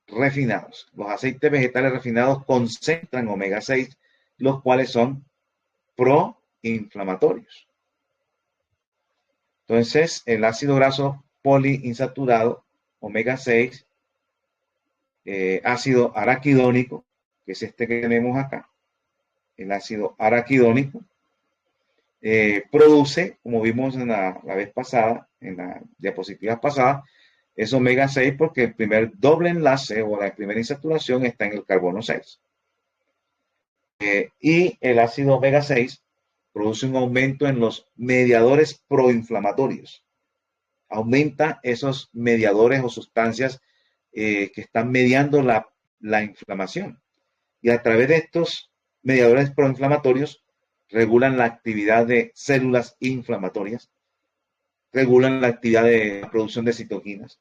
Los aceites vegetales refinados concentran omega 6, los cuales son proinflamatorios. Entonces, el ácido graso poliinsaturado, omega 6, ácido araquidónico, que es este que tenemos acá, el ácido araquidónico, produce, como vimos la vez pasada, en la diapositiva pasada, es omega 6 porque el primer doble enlace o la primera insaturación está en el carbono 6. Y el ácido omega 6 produce un aumento en los mediadores proinflamatorios. Aumenta esos mediadores o sustancias que están mediando la la inflamación. Y a través de estos mediadores proinflamatorios regulan la actividad de células inflamatorias, regulan la actividad de la producción de citoquinas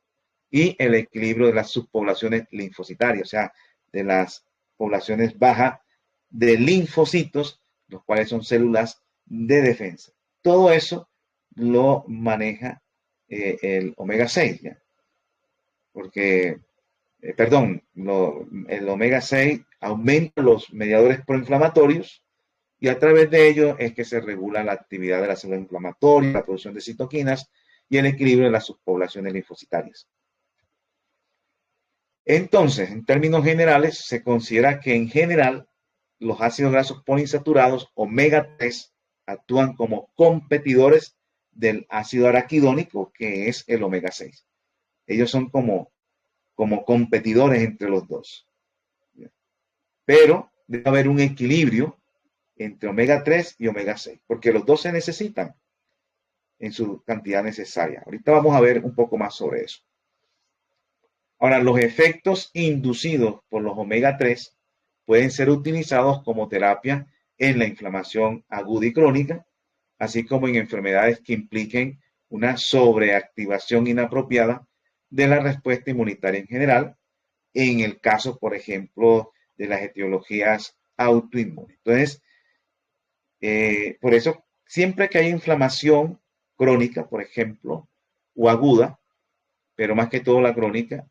y el equilibrio de las subpoblaciones linfocitarias, o sea, de las poblaciones bajas de linfocitos, los cuales son células de defensa. Todo eso lo maneja el omega 6, ¿ya? Porque, el omega 6 aumenta los mediadores proinflamatorios y a través de ello es que se regula la actividad de la célula inflamatoria, la producción de citoquinas y el equilibrio de las subpoblaciones linfocitarias. Entonces, en términos generales, se considera que en general los ácidos grasos poliinsaturados omega 3 actúan como competidores del ácido araquidónico, que es el omega 6. Ellos son como competidores entre los dos. Pero debe haber un equilibrio entre omega 3 y omega 6, porque los dos se necesitan en su cantidad necesaria. Ahorita vamos a ver un poco más sobre eso. Ahora, los efectos inducidos por los omega 3 pueden ser utilizados como terapia en la inflamación aguda y crónica, así como en enfermedades que impliquen una sobreactivación inapropiada de la respuesta inmunitaria en general, en el caso, por ejemplo, de las etiologías autoinmunes. Entonces, por eso, siempre que hay inflamación crónica, por ejemplo, o aguda, pero más que todo la crónica,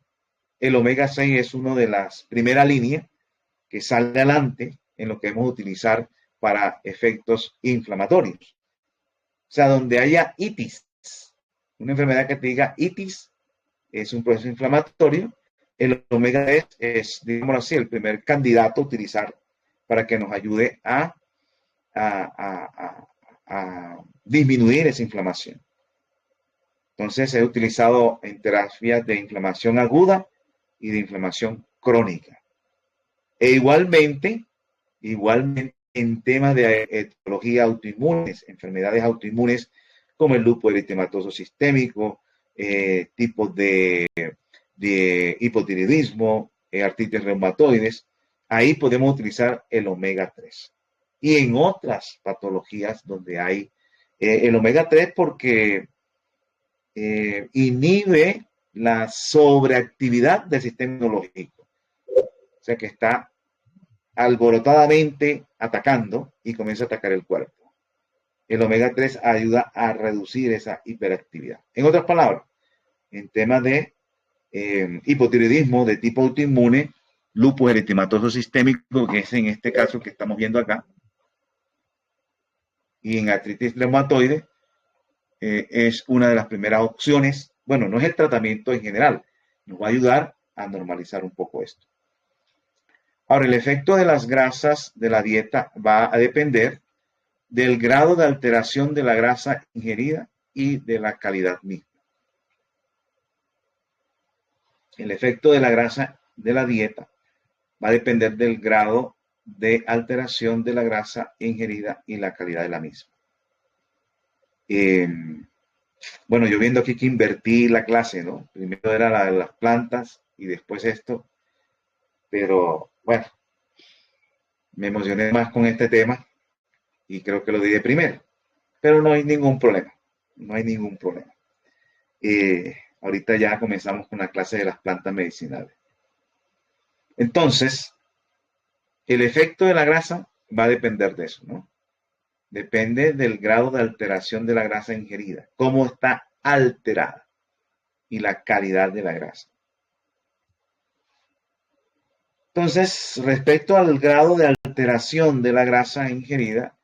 el omega 6 es uno de las primeras líneas que sale adelante en lo que hemos de utilizar para efectos inflamatorios. O sea, donde haya itis, una enfermedad que te diga itis, es un proceso inflamatorio, el omega 3 es, digámoslo así, el primer candidato a utilizar para que nos ayude a disminuir esa inflamación. Entonces, he utilizado en terapias de inflamación aguda y de inflamación crónica. E igualmente en temas de etiología autoinmunes, enfermedades autoinmunes como el lupus eritematoso sistémico, tipos de hipotiroidismo, artritis reumatoides, ahí podemos utilizar el omega 3. Y en otras patologías donde hay el omega 3 porque inhibe la sobreactividad del sistema inmunológico. O sea que está alborotadamente atacando y comienza a atacar el cuerpo. El omega 3 ayuda a reducir esa hiperactividad. En otras palabras, en temas de hipotiroidismo de tipo autoinmune, lupus eritematoso sistémico, que es en este caso que estamos viendo acá, y en artritis reumatoide, es una de las primeras opciones. Bueno, no es el tratamiento en general, nos va a ayudar a normalizar un poco esto. Ahora, el efecto de las grasas de la dieta va a depender del grado de alteración de la grasa ingerida y de la calidad misma. El efecto de la grasa de la dieta va a depender del grado de alteración de la grasa ingerida y la calidad de la misma. Bueno, yo viendo aquí que invertí la clase, ¿no? Primero era la de las plantas y después esto, pero bueno, me emocioné más con este tema y creo que lo di de primero, pero no hay ningún problema, no hay ningún problema. Ahorita ya comenzamos con la clase de las plantas medicinales. Entonces, el efecto de la grasa va a depender de eso, ¿no? Depende del grado de alteración de la grasa ingerida, cómo está alterada y la calidad de la grasa. Entonces, respecto al grado de alteración de la grasa ingerida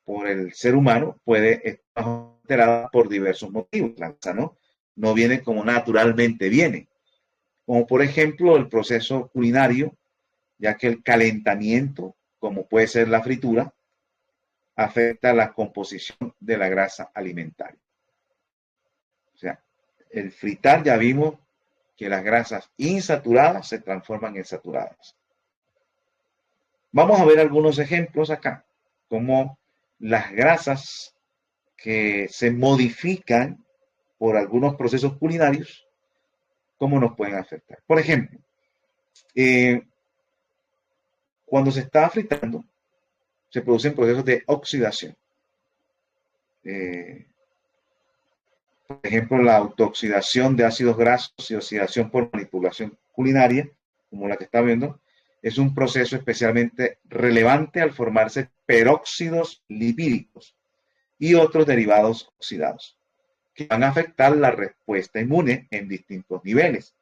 por el ser humano, puede estar alterada por diversos motivos. La grasa no viene como naturalmente viene, como por ejemplo el proceso culinario, ya que el calentamiento, como puede ser la fritura, afecta la composición de la grasa alimentaria. O sea, el fritar ya vimos que las grasas insaturadas se transforman en saturadas. Vamos a ver algunos ejemplos acá, como las grasas que se modifican por algunos procesos culinarios, cómo nos pueden afectar. Por ejemplo, Cuando se está fritando, se producen procesos de oxidación. Por ejemplo, la autooxidación de ácidos grasos y oxidación por manipulación culinaria, como la que está viendo, es un proceso especialmente relevante al formarse peróxidos lipídicos y otros derivados oxidados, que van a afectar la respuesta inmune en distintos niveles,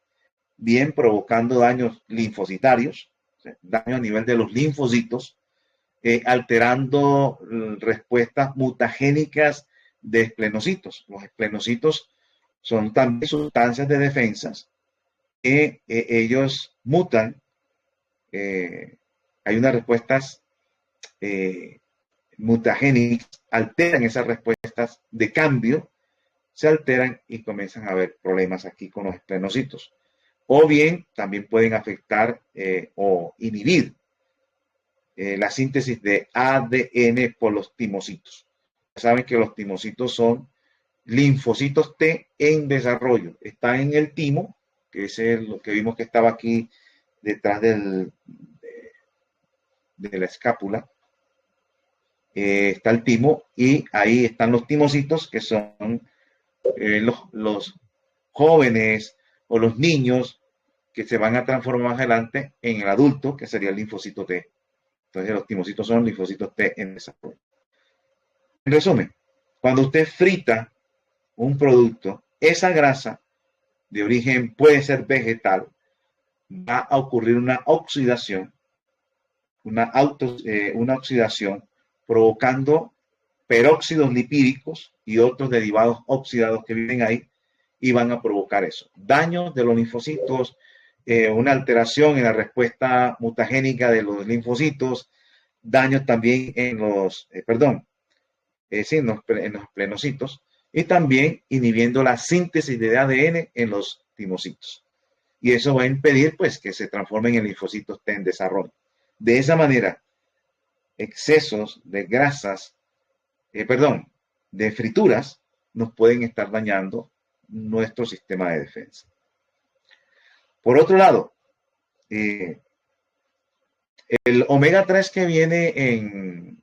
bien provocando daños linfocitarios, o sea, daño a nivel de los linfocitos, alterando respuestas mutagénicas de esplenocitos. Los esplenocitos son también sustancias de defensas que ellos mutan. Hay unas respuestas mutagénicas, alteran esas respuestas de cambio, se alteran y comienzan a haber problemas aquí con los esplenocitos. O bien también pueden afectar o inhibir la síntesis de ADN por los timocitos. Saben que los timocitos son linfocitos T en desarrollo. Está en el timo, que es lo que vimos que estaba aquí detrás de la escápula. Está el timo y ahí están los timocitos, que son los jóvenes o los niños que se van a transformar más adelante en el adulto, que sería el linfocito T. Entonces los timocitos son linfocitos T en desarrollo. En resumen, cuando usted frita un producto, esa grasa de origen puede ser vegetal, va a ocurrir una oxidación, una oxidación provocando peróxidos lipídicos y otros derivados oxidados que vienen ahí y van a provocar eso. Daños de los linfocitos, una alteración en la respuesta mutagénica de los linfocitos, daños también en los, sí, en los plenocitos, y también inhibiendo la síntesis de ADN en los timocitos. Y eso va a impedir pues que se transformen en linfocitos T en desarrollo. De esa manera, excesos de grasas, de frituras, nos pueden estar dañando nuestro sistema de defensa. Por otro lado, el omega 3 que viene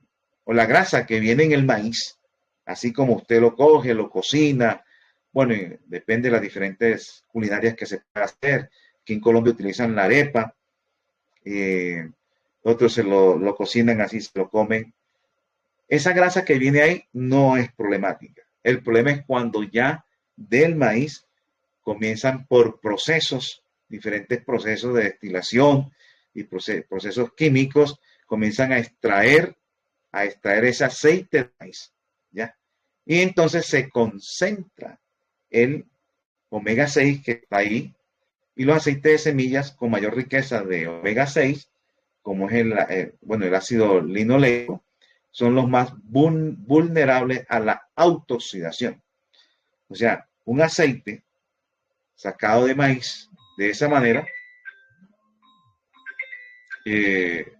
o la grasa que viene en el maíz, así como usted lo coge, lo cocina, bueno, depende de las diferentes culinarias que se pueda hacer. Aquí en Colombia utilizan la arepa, otros se lo cocinan así, se lo comen. Esa grasa que viene ahí no es problemática. El problema es cuando ya del maíz comienzan por procesos, diferentes procesos de destilación y procesos químicos, comienzan a extraer ese aceite de maíz, ¿ya? Y entonces se concentra el omega 6 que está ahí y los aceites de semillas con mayor riqueza de omega 6, como es el ácido linoleico, son los más vulnerables a la autooxidación. O sea, un aceite sacado de maíz de esa manera, espérenme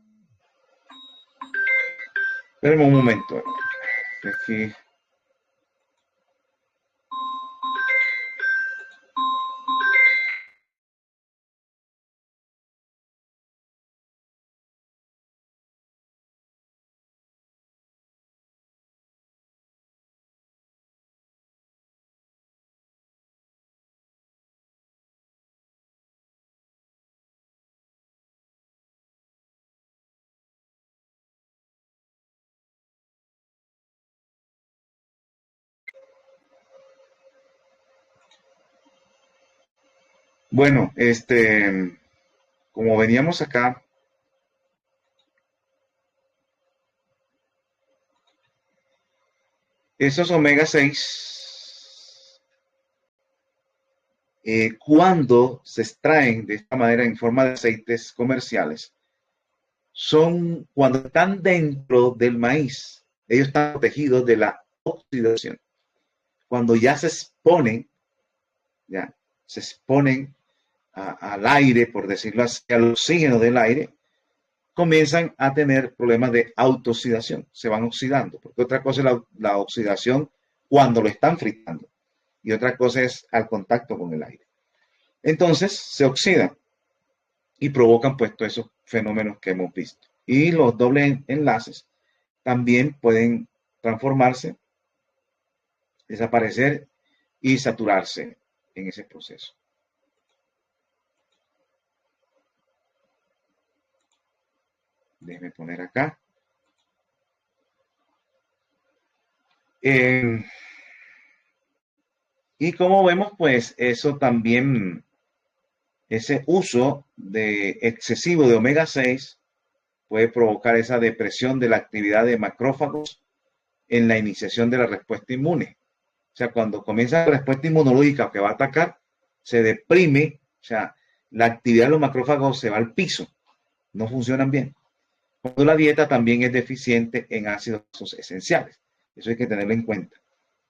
un momento, aquí. Bueno, como veníamos acá, esos omega 6, cuando se extraen de esta manera en forma de aceites comerciales, son cuando están dentro del maíz, ellos están protegidos de la oxidación. Cuando ya se exponen al aire, por decirlo así, al oxígeno del aire, comienzan a tener problemas de autooxidación, se van oxidando, porque otra cosa es la oxidación cuando lo están fritando y otra cosa es al contacto con el aire. Entonces se oxidan y provocan pues todos esos fenómenos que hemos visto. Y los dobles enlaces también pueden transformarse, desaparecer y saturarse en ese proceso. Déjenme poner acá. Y como vemos, pues eso también, ese uso excesivo de omega 6 puede provocar esa depresión de la actividad de macrófagos en la iniciación de la respuesta inmune. O sea, cuando comienza la respuesta inmunológica que va a atacar, se deprime, o sea, la actividad de los macrófagos se va al piso, no funcionan bien. Cuando la dieta también es deficiente en ácidos grasos esenciales. Eso hay que tenerlo en cuenta.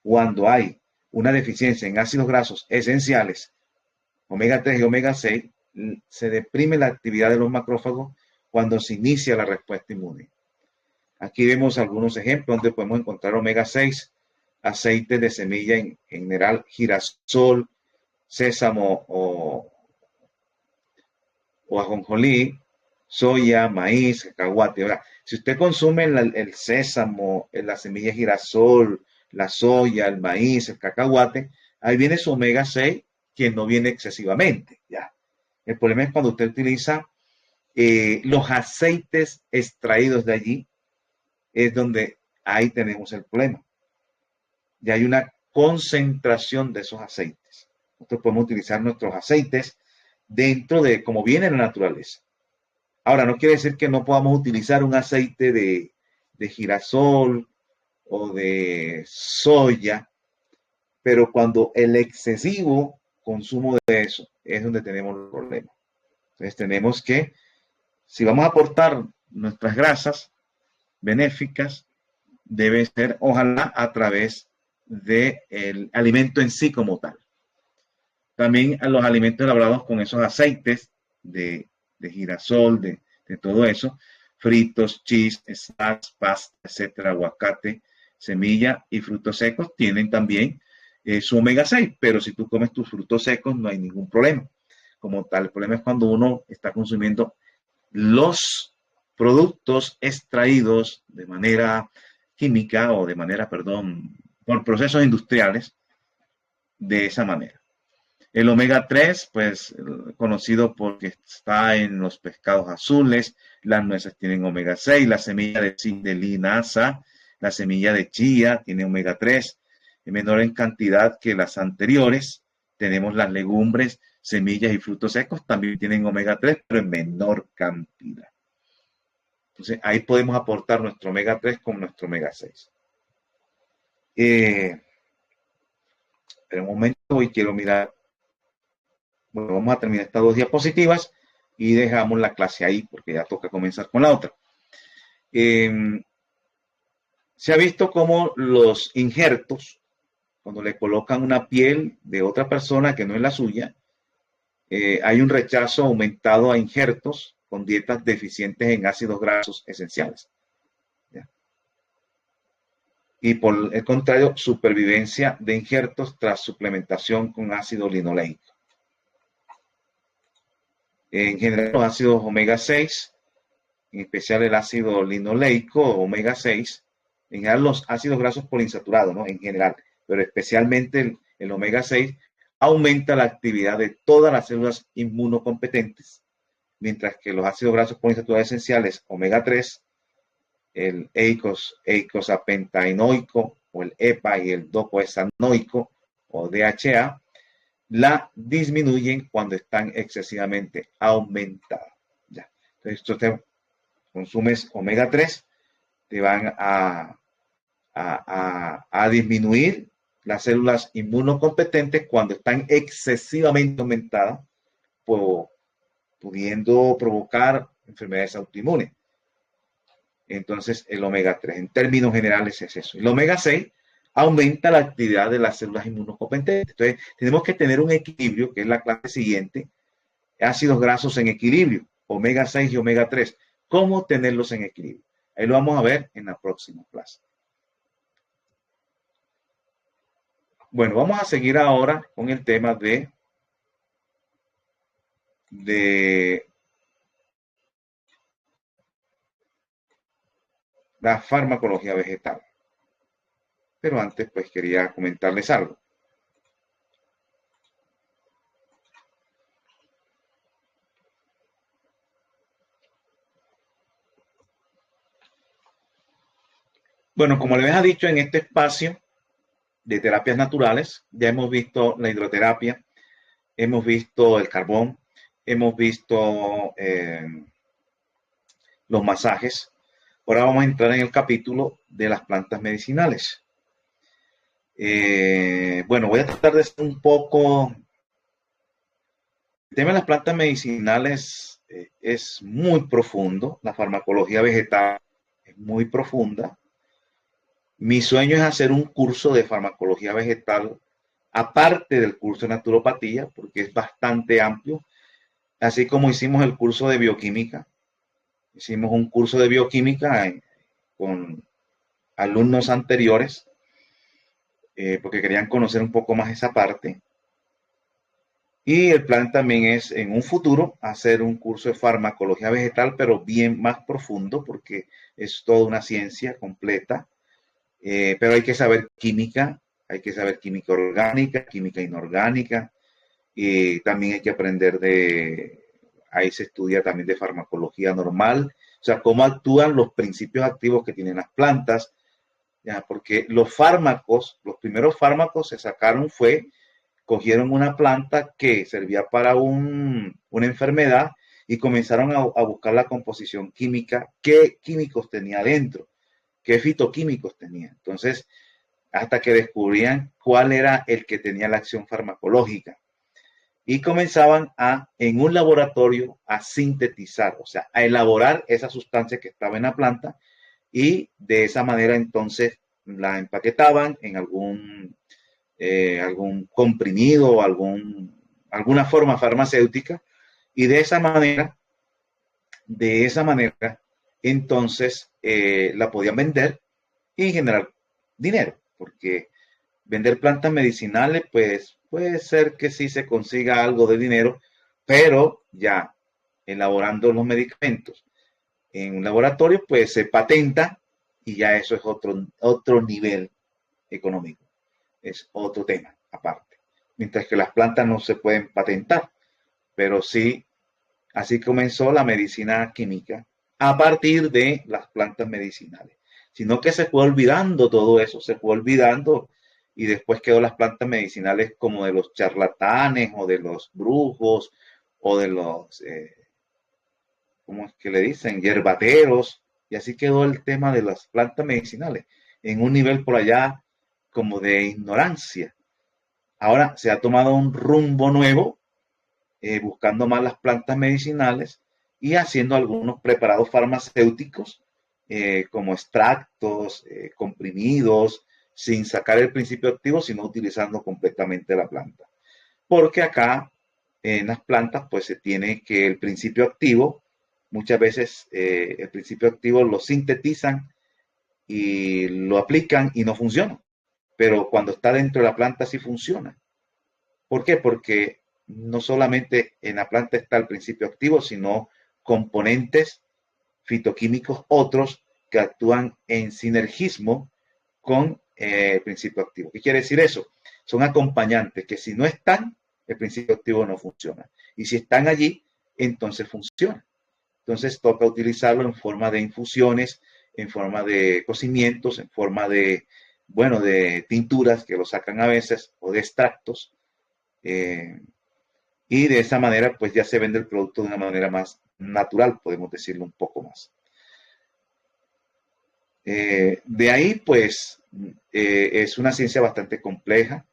Cuando hay una deficiencia en ácidos grasos esenciales, omega 3 y omega 6, se deprime la actividad de los macrófagos cuando se inicia la respuesta inmune. Aquí vemos algunos ejemplos donde podemos encontrar omega 6, aceites de semilla en general, girasol, sésamo o ajonjolí, soya, maíz, cacahuate. Ahora, si usted consume el sésamo, la semilla de girasol, la soya, el maíz, el cacahuate, ahí viene su omega 6 que no viene excesivamente. ¿Ya? El problema es cuando usted utiliza los aceites extraídos de allí, es donde ahí tenemos el problema. Ya hay una concentración de esos aceites. Nosotros podemos utilizar nuestros aceites dentro de como viene en la naturaleza. Ahora, no quiere decir que no podamos utilizar un aceite de girasol o de soya, pero cuando el excesivo consumo de eso es donde tenemos el problema. Entonces tenemos que, si vamos a aportar nuestras grasas benéficas, debe ser ojalá a través del alimento en sí como tal. También a los alimentos elaborados con esos aceites de girasol, de todo eso, fritos, cheese, snacks, pasta, etcétera, aguacate, semilla y frutos secos tienen también su omega 6, pero si tú comes tus frutos secos no hay ningún problema. Como tal, el problema es cuando uno está consumiendo los productos extraídos de manera química o de manera, perdón, por procesos industriales de esa manera. El omega 3, pues conocido porque está en los pescados azules, las nueces tienen omega 6, la semilla de linaza, la semilla de chía tiene omega 3, en menor en cantidad que las anteriores. Tenemos las legumbres, semillas y frutos secos, también tienen omega 3, pero en menor cantidad. Entonces, ahí podemos aportar nuestro omega 3 con nuestro omega 6. En un momento hoy quiero mirar. Bueno, vamos a terminar estas dos diapositivas y dejamos la clase ahí porque ya toca comenzar con la otra. Se ha visto cómo los injertos, cuando le colocan una piel de otra persona que no es la suya, hay un rechazo aumentado a injertos con dietas deficientes en ácidos grasos esenciales. ¿Ya? Y por el contrario, supervivencia de injertos tras suplementación con ácido linoleico. En general, los ácidos omega 6, en especial el ácido linoleico o omega 6, en general los ácidos grasos poliinsaturados, ¿no? En general, pero especialmente el omega 6, aumenta la actividad de todas las células inmunocompetentes, mientras que los ácidos grasos poliinsaturados esenciales, omega 3, el eicosapentaenoico o el EPA y el docoesanoico o DHA, la disminuyen cuando están excesivamente aumentadas. Ya. Entonces, esto te consumes omega 3, te van a disminuir las células inmunocompetentes cuando están excesivamente aumentadas, pudiendo provocar enfermedades autoinmunes. Entonces, el omega 3, en términos generales, es eso. El omega 6 aumenta la actividad de las células inmunocompetentes. Entonces, tenemos que tener un equilibrio, que es la clase siguiente, ácidos grasos en equilibrio, omega 6 y omega 3. ¿Cómo tenerlos en equilibrio? Ahí lo vamos a ver en la próxima clase. Bueno, vamos a seguir ahora con el tema de la farmacología vegetal. Pero antes, pues quería comentarles algo. Bueno, como les he dicho en este espacio de terapias naturales, ya hemos visto la hidroterapia, hemos visto el carbón, hemos visto los masajes. Ahora vamos a entrar en el capítulo de las plantas medicinales. Bueno, voy a tratar de ser un poco... El tema de las plantas medicinales es muy profundo, la farmacología vegetal es muy profunda. Mi sueño es hacer un curso de farmacología vegetal, aparte del curso de naturopatía, porque es bastante amplio, así como hicimos el curso de bioquímica. Hicimos un curso de bioquímica con alumnos anteriores, porque querían conocer un poco más esa parte. Y el plan también es en un futuro hacer un curso de farmacología vegetal, pero bien más profundo, porque es toda una ciencia completa. Pero hay que saber química, hay que saber química orgánica, química inorgánica, y también hay que aprender ahí se estudia también de farmacología normal, o sea, cómo actúan los principios activos que tienen las plantas, ya, porque los fármacos, los primeros fármacos se sacaron cogieron una planta que servía para una enfermedad y comenzaron a buscar la composición química, qué químicos tenía dentro, qué fitoquímicos tenía. Entonces, hasta que descubrían cuál era el que tenía la acción farmacológica. Y comenzaban en un laboratorio, a sintetizar, o sea, a elaborar esa sustancia que estaba en la planta y de esa manera entonces la empaquetaban en algún comprimido o alguna forma farmacéutica y de esa manera entonces la podían vender y generar dinero, porque vender plantas medicinales, pues puede ser que sí se consiga algo de dinero, pero ya elaborando los medicamentos en un laboratorio, pues se patenta y ya eso es otro nivel económico, es otro tema aparte. Mientras que las plantas no se pueden patentar, pero sí, así comenzó la medicina química a partir de las plantas medicinales. Sino que se fue olvidando todo eso, se fue olvidando y después quedó las plantas medicinales como de los charlatanes o de los brujos o de los, ¿cómo es que le dicen? Hierbateros. Y así quedó el tema de las plantas medicinales en un nivel por allá como de ignorancia. Ahora se ha tomado un rumbo nuevo, buscando más las plantas medicinales y haciendo algunos preparados farmacéuticos como extractos, comprimidos, sin sacar el principio activo, sino utilizando completamente la planta. Porque acá en las plantas pues se tiene que el principio activo, muchas veces el principio activo lo sintetizan y lo aplican y no funciona. Pero cuando está dentro de la planta sí funciona. ¿Por qué? Porque no solamente en la planta está el principio activo, sino componentes fitoquímicos otros que actúan en sinergismo con el principio activo. ¿Qué quiere decir eso? Son acompañantes que si no están, el principio activo no funciona. Y si están allí, entonces funciona. Entonces toca utilizarlo en forma de infusiones, en forma de cocimientos, en forma de, bueno, de tinturas que lo sacan a veces o de extractos. Y de esa manera, pues ya se vende el producto de una manera más natural, podemos decirlo un poco más. De ahí, pues, es una ciencia bastante compleja.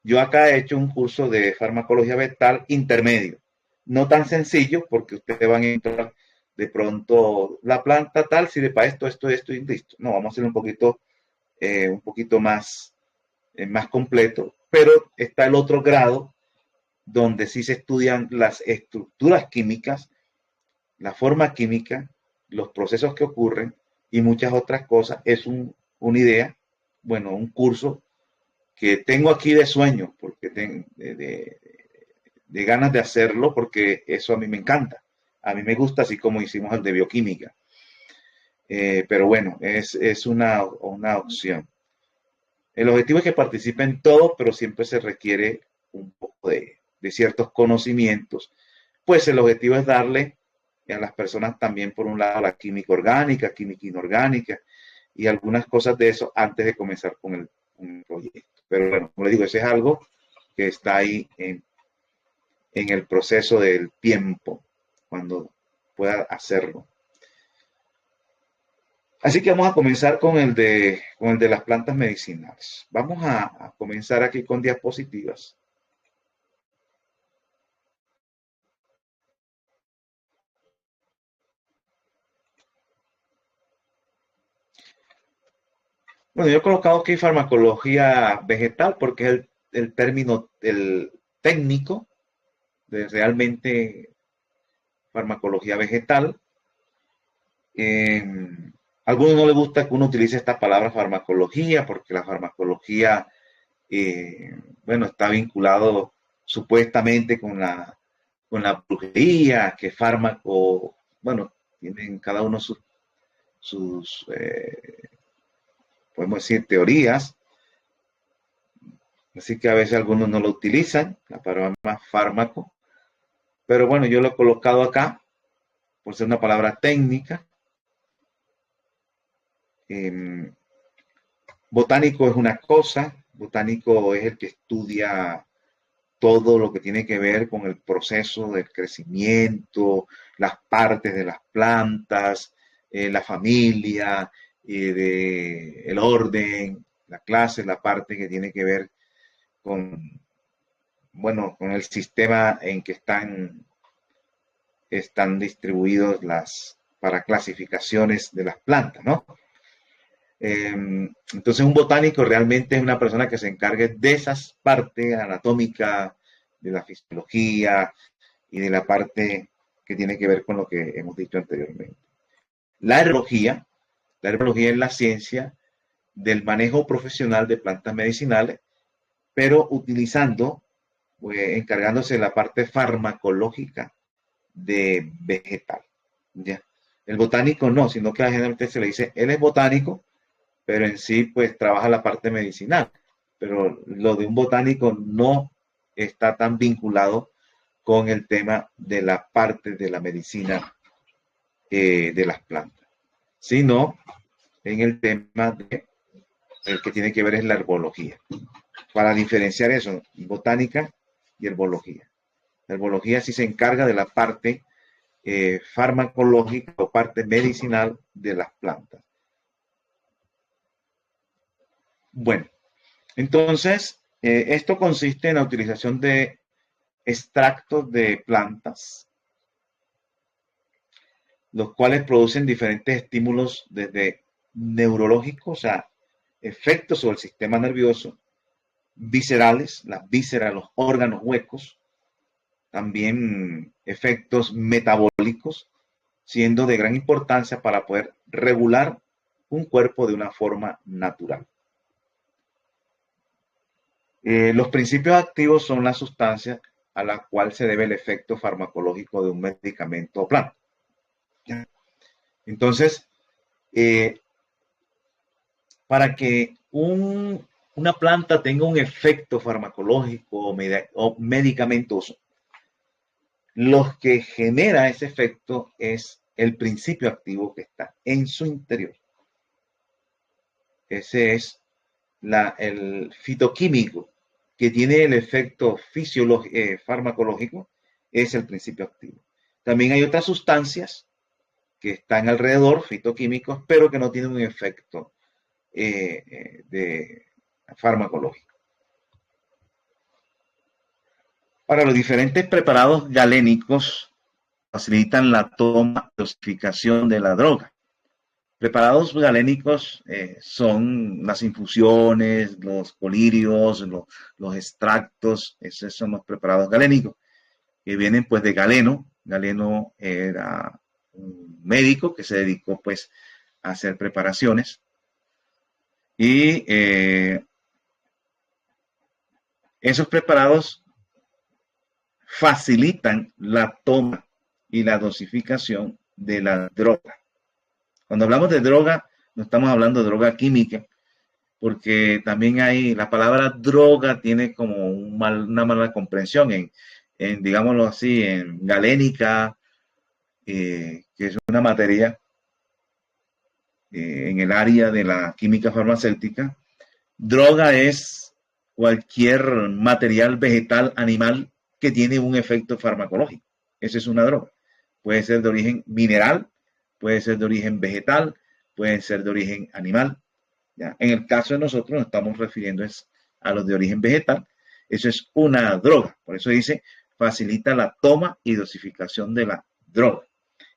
Yo acá he hecho un curso de farmacología vegetal intermedio, no tan sencillo, porque ustedes van a entrar de pronto, la planta tal sirve para esto y listo. No, vamos a hacer un poquito más completo, pero está el otro grado donde sí se estudian las estructuras químicas, la forma química, los procesos que ocurren y muchas otras cosas. Es una idea, bueno, un curso que tengo aquí de sueño, porque de ganas de hacerlo, porque eso a mí me encanta. A mí me gusta, así como hicimos el de bioquímica. pero bueno, es una opción. El objetivo es que participen todos, pero siempre se requiere un poco de ciertos conocimientos. Pues el objetivo es darle a las personas también, por un lado, la química orgánica, química inorgánica y algunas cosas de eso antes de comenzar con el proyecto. Pero bueno, como le digo, ese es algo que está ahí en el proceso del tiempo, cuando pueda hacerlo. Así que vamos a comenzar con el de las plantas medicinales. Vamos a comenzar aquí con diapositivas. Bueno, yo he colocado aquí farmacología vegetal porque es el término el técnico de realmente farmacología vegetal. Eh, a algunos no les gusta que uno utilice esta palabra farmacología porque la farmacología, bueno, está vinculado supuestamente con la brujería, que fármaco, bueno, tienen cada uno sus podemos decir, teorías. Así que a veces algunos no lo utilizan, la palabra fármaco. Pero bueno, yo lo he colocado acá por ser una palabra técnica. Eh, Botánico es una cosa, botánico es el que estudia todo lo que tiene que ver con el proceso del crecimiento, las partes de las plantas, la familia, el orden, la clase, la parte que tiene que ver con, bueno, con el sistema en que están distribuidos para clasificaciones de las plantas, ¿no? Entonces, un botánico realmente es una persona que se encargue de esas partes anatómicas, de la fisiología y de la parte que tiene que ver con lo que hemos dicho anteriormente. La herbología es la ciencia del manejo profesional de plantas medicinales, pero utilizando, pues, encargándose de la parte farmacológica de vegetal. ¿Ya? El botánico no, sino que generalmente se le dice, él es botánico, pero en sí pues trabaja la parte medicinal. Pero lo de un botánico no está tan vinculado con el tema de la parte de la medicina de las plantas, sino en el tema de el que tiene que ver es la herbología. Para diferenciar eso, botánica y herbología. La herbología sí se encarga de la parte farmacológica o parte medicinal de las plantas. Bueno, entonces, esto consiste en la utilización de extractos de plantas, los cuales producen diferentes estímulos desde neurológicos, o sea, efectos sobre el sistema nervioso, viscerales, las vísceras, los órganos huecos, también efectos metabólicos, siendo de gran importancia para poder regular un cuerpo de una forma natural. Los principios activos son las sustancias a la cual se debe el efecto farmacológico de un medicamento o planta. Entonces, eh, para que una planta tenga un efecto farmacológico o medicamentoso, lo que genera ese efecto es el principio activo que está en su interior. Ese es el fitoquímico que tiene el efecto farmacológico, es el principio activo. También hay otras sustancias que están alrededor, fitoquímicos, pero que no tienen un efecto de farmacológico. Para los diferentes preparados galénicos facilitan la toma y dosificación de la droga. Preparados galénicos son las infusiones, los colirios, los extractos, esos son los preparados galénicos, que vienen pues de Galeno. Galeno era un médico que se dedicó pues a hacer preparaciones y esos preparados facilitan la toma y la dosificación de la droga. Cuando hablamos de droga, no estamos hablando de droga química, porque también hay, la palabra droga tiene como una mala comprensión digámoslo así, en galénica, que es una materia en el área de la química farmacéutica. Droga es cualquier material vegetal, animal que tiene un efecto farmacológico. Esa es una droga. Puede ser de origen mineral, puede ser de origen vegetal, puede ser de origen animal. ¿Ya? En el caso de nosotros nos estamos refiriendo a los de origen vegetal. Eso es una droga. Por eso dice, facilita la toma y dosificación de la droga.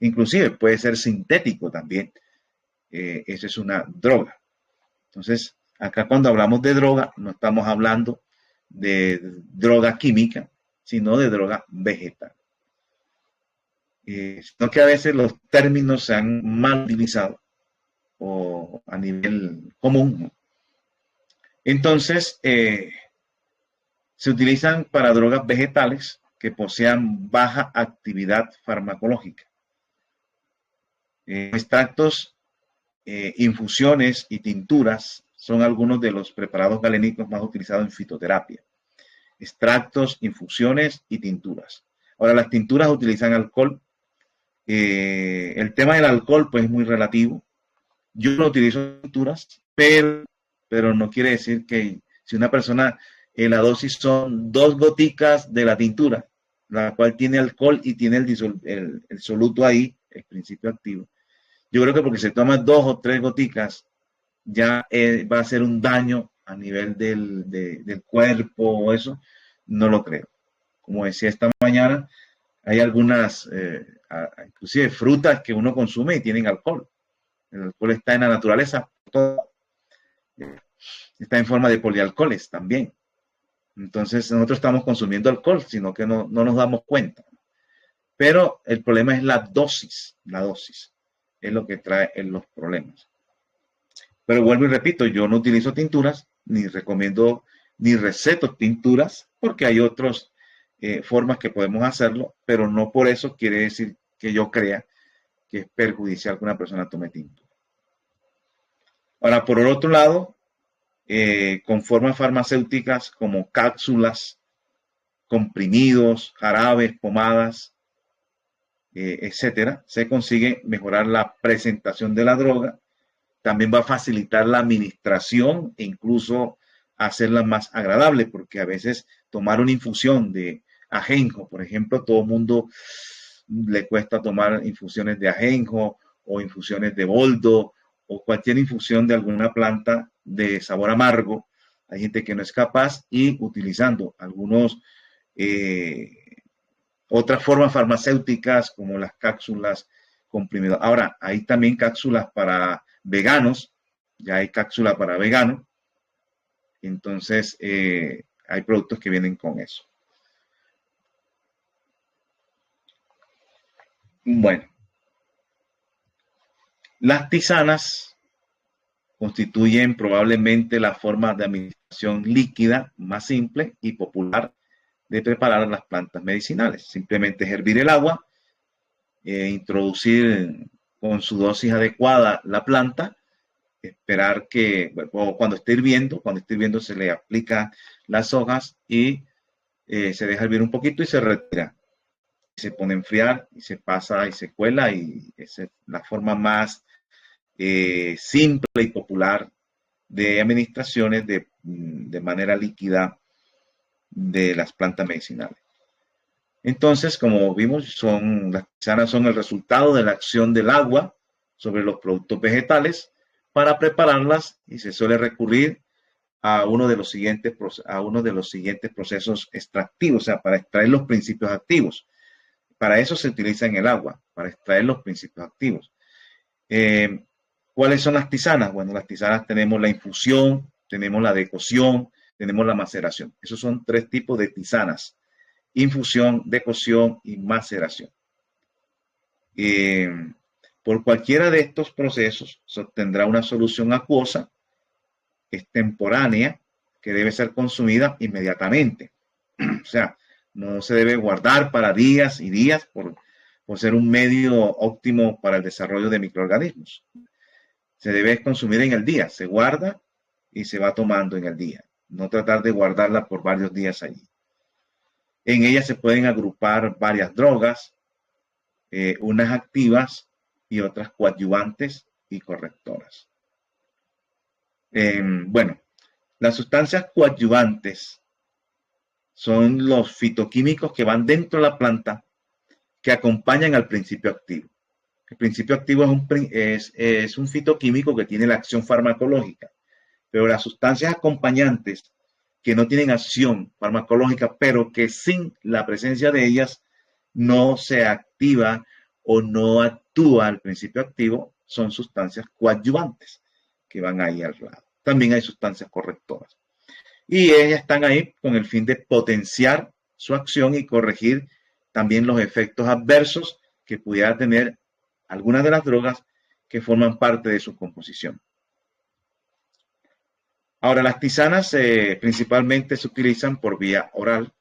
Inclusive puede ser sintético también. Eso es una droga. Entonces, acá cuando hablamos de droga, no estamos hablando de droga química, sino de droga vegetal. Sino que a veces los términos se han mal utilizado o a nivel común. Entonces, se utilizan para drogas vegetales que posean baja actividad farmacológica. Extractos, infusiones y tinturas son algunos de los preparados galénicos más utilizados en fitoterapia. Extractos, infusiones y tinturas. Ahora, las tinturas utilizan alcohol. El tema del alcohol, pues, es muy relativo. Yo no utilizo tinturas, pero no quiere decir que si una persona, la dosis son 2 goticas de la tintura, la cual tiene alcohol y tiene el soluto ahí, el principio activo. Yo creo que porque se toma 2 o 3 goticas, ya va a ser un daño a nivel del cuerpo o eso, no lo creo. Como decía esta mañana, hay algunas, inclusive frutas que uno consume y tienen alcohol. El alcohol está en la naturaleza, todo, está en forma de polialcoholes también. Entonces nosotros estamos consumiendo alcohol, sino que no nos damos cuenta. Pero el problema es la dosis es lo que trae los problemas. Pero vuelvo y repito, yo no utilizo tinturas, ni recomiendo, ni receto tinturas, porque hay otras formas que podemos hacerlo, pero no por eso quiere decir que yo crea que es perjudicial que una persona tome tintura. Ahora, por el otro lado, con formas farmacéuticas como cápsulas, comprimidos, jarabes, pomadas, etcétera, se consigue mejorar la presentación de la droga. También va a facilitar la administración e incluso hacerla más agradable, porque a veces tomar una infusión de ajenjo, por ejemplo, todo el mundo le cuesta tomar infusiones de ajenjo o infusiones de boldo o cualquier infusión de alguna planta de sabor amargo. Hay gente que no es capaz y utilizando otras formas farmacéuticas como las cápsulas comprimidas. Ahora, hay también cápsulas para veganos, ya hay cápsula para veganos, entonces hay productos que vienen con eso. Bueno, las tisanas constituyen probablemente la forma de administración líquida más simple y popular de preparar las plantas medicinales. Simplemente es hervir el agua, introducir con su dosis adecuada la planta, esperar que, bueno, cuando esté hirviendo se le aplica las hojas y se deja hervir un poquito y se retira. Se pone a enfriar y se pasa y se cuela y esa es la forma más simple y popular de administraciones de manera líquida de las plantas medicinales. Entonces, como vimos, las tisanas son el resultado de la acción del agua sobre los productos vegetales para prepararlas y se suele recurrir a uno de los siguientes procesos extractivos, o sea, para extraer los principios activos. Para eso se utiliza en el agua, para extraer los principios activos. ¿Cuáles son las tisanas? Bueno, las tisanas tenemos la infusión, tenemos la decocción, tenemos la maceración. Esos son 3 tipos de tisanas: infusión, decocción y maceración. Por cualquiera de estos procesos se obtendrá una solución acuosa, extemporánea, que debe ser consumida inmediatamente. O sea, no se debe guardar para días y días por ser un medio óptimo para el desarrollo de microorganismos. Se debe consumir en el día, se guarda y se va tomando en el día. No tratar de guardarla por varios días allí. En ella se pueden agrupar varias drogas, unas activas y otras coadyuvantes y correctoras. Bueno, las sustancias coadyuvantes son los fitoquímicos que van dentro de la planta que acompañan al principio activo. El principio activo es un fitoquímico que tiene la acción farmacológica, pero las sustancias acompañantes que no tienen acción farmacológica, pero que sin la presencia de ellas no se activa o no actúa al principio activo, son sustancias coadyuvantes que van ahí al lado. También hay sustancias correctoras. Y ellas están ahí con el fin de potenciar su acción y corregir también los efectos adversos que pudiera tener algunas de las drogas que forman parte de su composición. Ahora, las tisanas principalmente se utilizan por vía oral.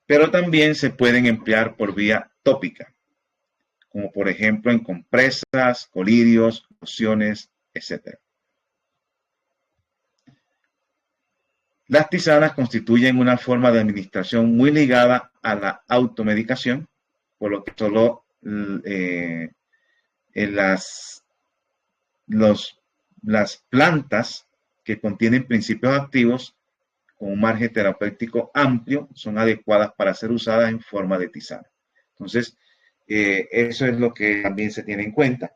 Pero también se pueden emplear por vía tópica, como por ejemplo en compresas, colirios, lociones, etc. Las tisanas constituyen una forma de administración muy ligada a la automedicación, por lo que solo las plantas que contienen principios activos con un margen terapéutico amplio son adecuadas para ser usadas en forma de tisana. Entonces, eso es lo que también se tiene en cuenta,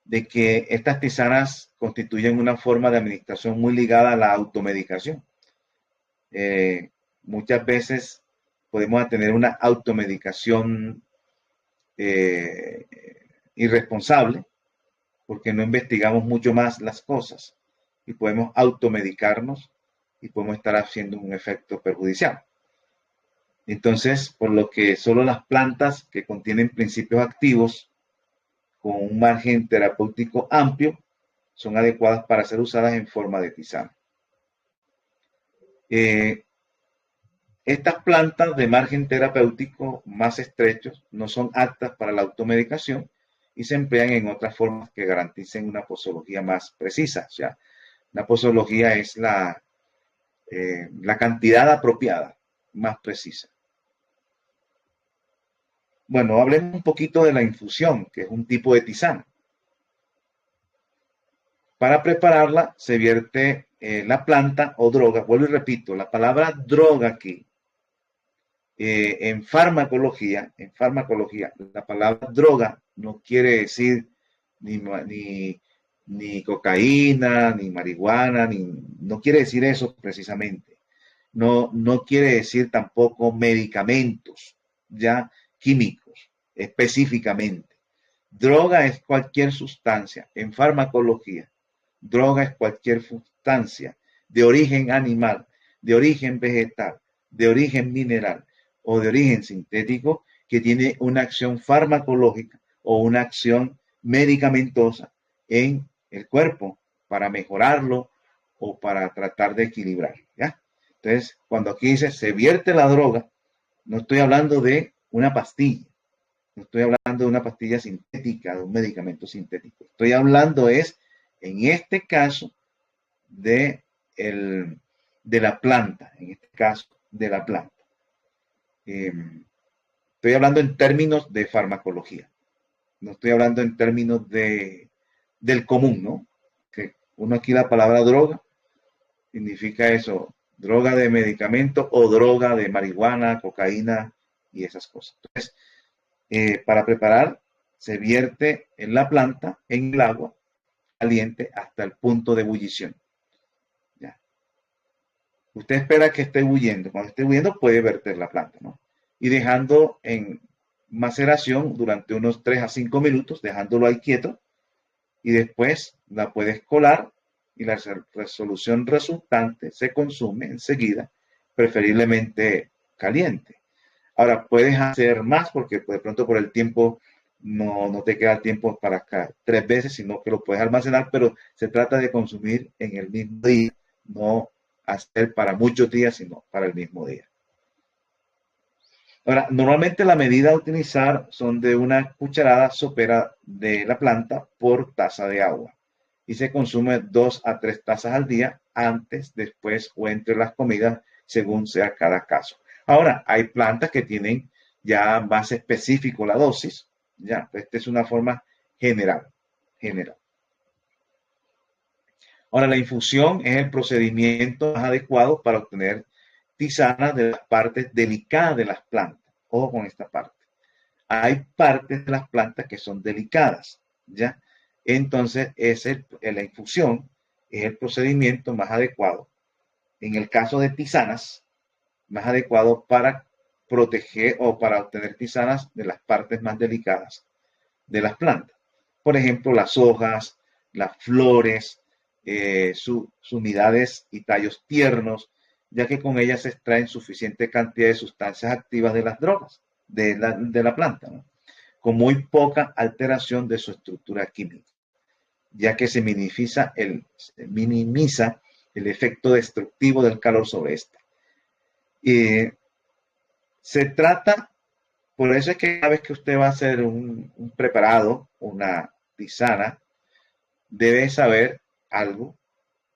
de que estas tisanas constituyen una forma de administración muy ligada a la automedicación. Muchas veces podemos tener una automedicación irresponsable porque no investigamos mucho más las cosas y podemos automedicarnos y podemos estar haciendo un efecto perjudicial. Entonces, por lo que solo las plantas que contienen principios activos con un margen terapéutico amplio son adecuadas para ser usadas en forma de tisana. Estas plantas de margen terapéutico más estrechos no son aptas para la automedicación y se emplean en otras formas que garanticen una posología más precisa. O sea, la posología es la cantidad apropiada, más precisa. Bueno, hablemos un poquito de la infusión, que es un tipo de tisana. Para prepararla se vierte la planta o droga. Vuelvo y repito, la palabra droga aquí, en farmacología, la palabra droga no quiere decir ni cocaína, ni marihuana, no quiere decir eso precisamente. No quiere decir tampoco medicamentos ya químicos específicamente. Droga es cualquier sustancia en farmacología. Droga es cualquier sustancia de origen animal, de origen vegetal, de origen mineral o de origen sintético que tiene una acción farmacológica o una acción medicamentosa en el cuerpo para mejorarlo o para tratar de equilibrarlo, ¿ya? Entonces, cuando aquí dice se vierte la droga, no estoy hablando de una pastilla, no estoy hablando de una pastilla sintética, de un medicamento sintético. Estoy hablando en este caso, de la planta, en este caso, de la planta. Estoy hablando en términos de farmacología, no estoy hablando en términos del común, ¿no? Que uno aquí la palabra droga significa eso, droga de medicamento o droga de marihuana, cocaína y esas cosas. Entonces, para preparar, se vierte en la planta, en el agua caliente hasta el punto de ebullición. Ya. Usted espera que esté huyendo. Cuando esté huyendo puede verter la planta, ¿no? Y dejando en maceración durante unos 3 a 5 minutos, dejándolo ahí quieto, y después la puedes colar y la resolución resultante se consume enseguida, preferiblemente caliente. Ahora, puedes hacer más porque de pronto por el tiempo no te queda tiempo para acá 3 veces, sino que lo puedes almacenar, pero se trata de consumir en el mismo día, no hacer para muchos días, sino para el mismo día. Ahora, normalmente la medida a utilizar son de una cucharada sopera de la planta por taza de agua y se consume 2 a 3 tazas al día, antes, después o entre las comidas, según sea cada caso. Ahora, hay plantas que tienen ya más específico la dosis, ya, esta es una forma general. Ahora, la infusión es el procedimiento más adecuado para obtener tisanas de las partes delicadas de las plantas. Ojo con esta parte. Hay partes de las plantas que son delicadas, ¿ya? Entonces, la infusión es el procedimiento más adecuado. En el caso de tisanas, más adecuado para proteger o para obtener tisanas de las partes más delicadas de las plantas. Por ejemplo, las hojas, las flores, sus unidades y tallos tiernos, ya que con ellas se extraen suficiente cantidad de sustancias activas de las drogas, de la planta, ¿no? Con muy poca alteración de su estructura química, ya que se minimiza el efecto destructivo del calor sobre esta. Se trata, por eso es que cada vez que usted va a hacer un preparado, una tisana, debe saber algo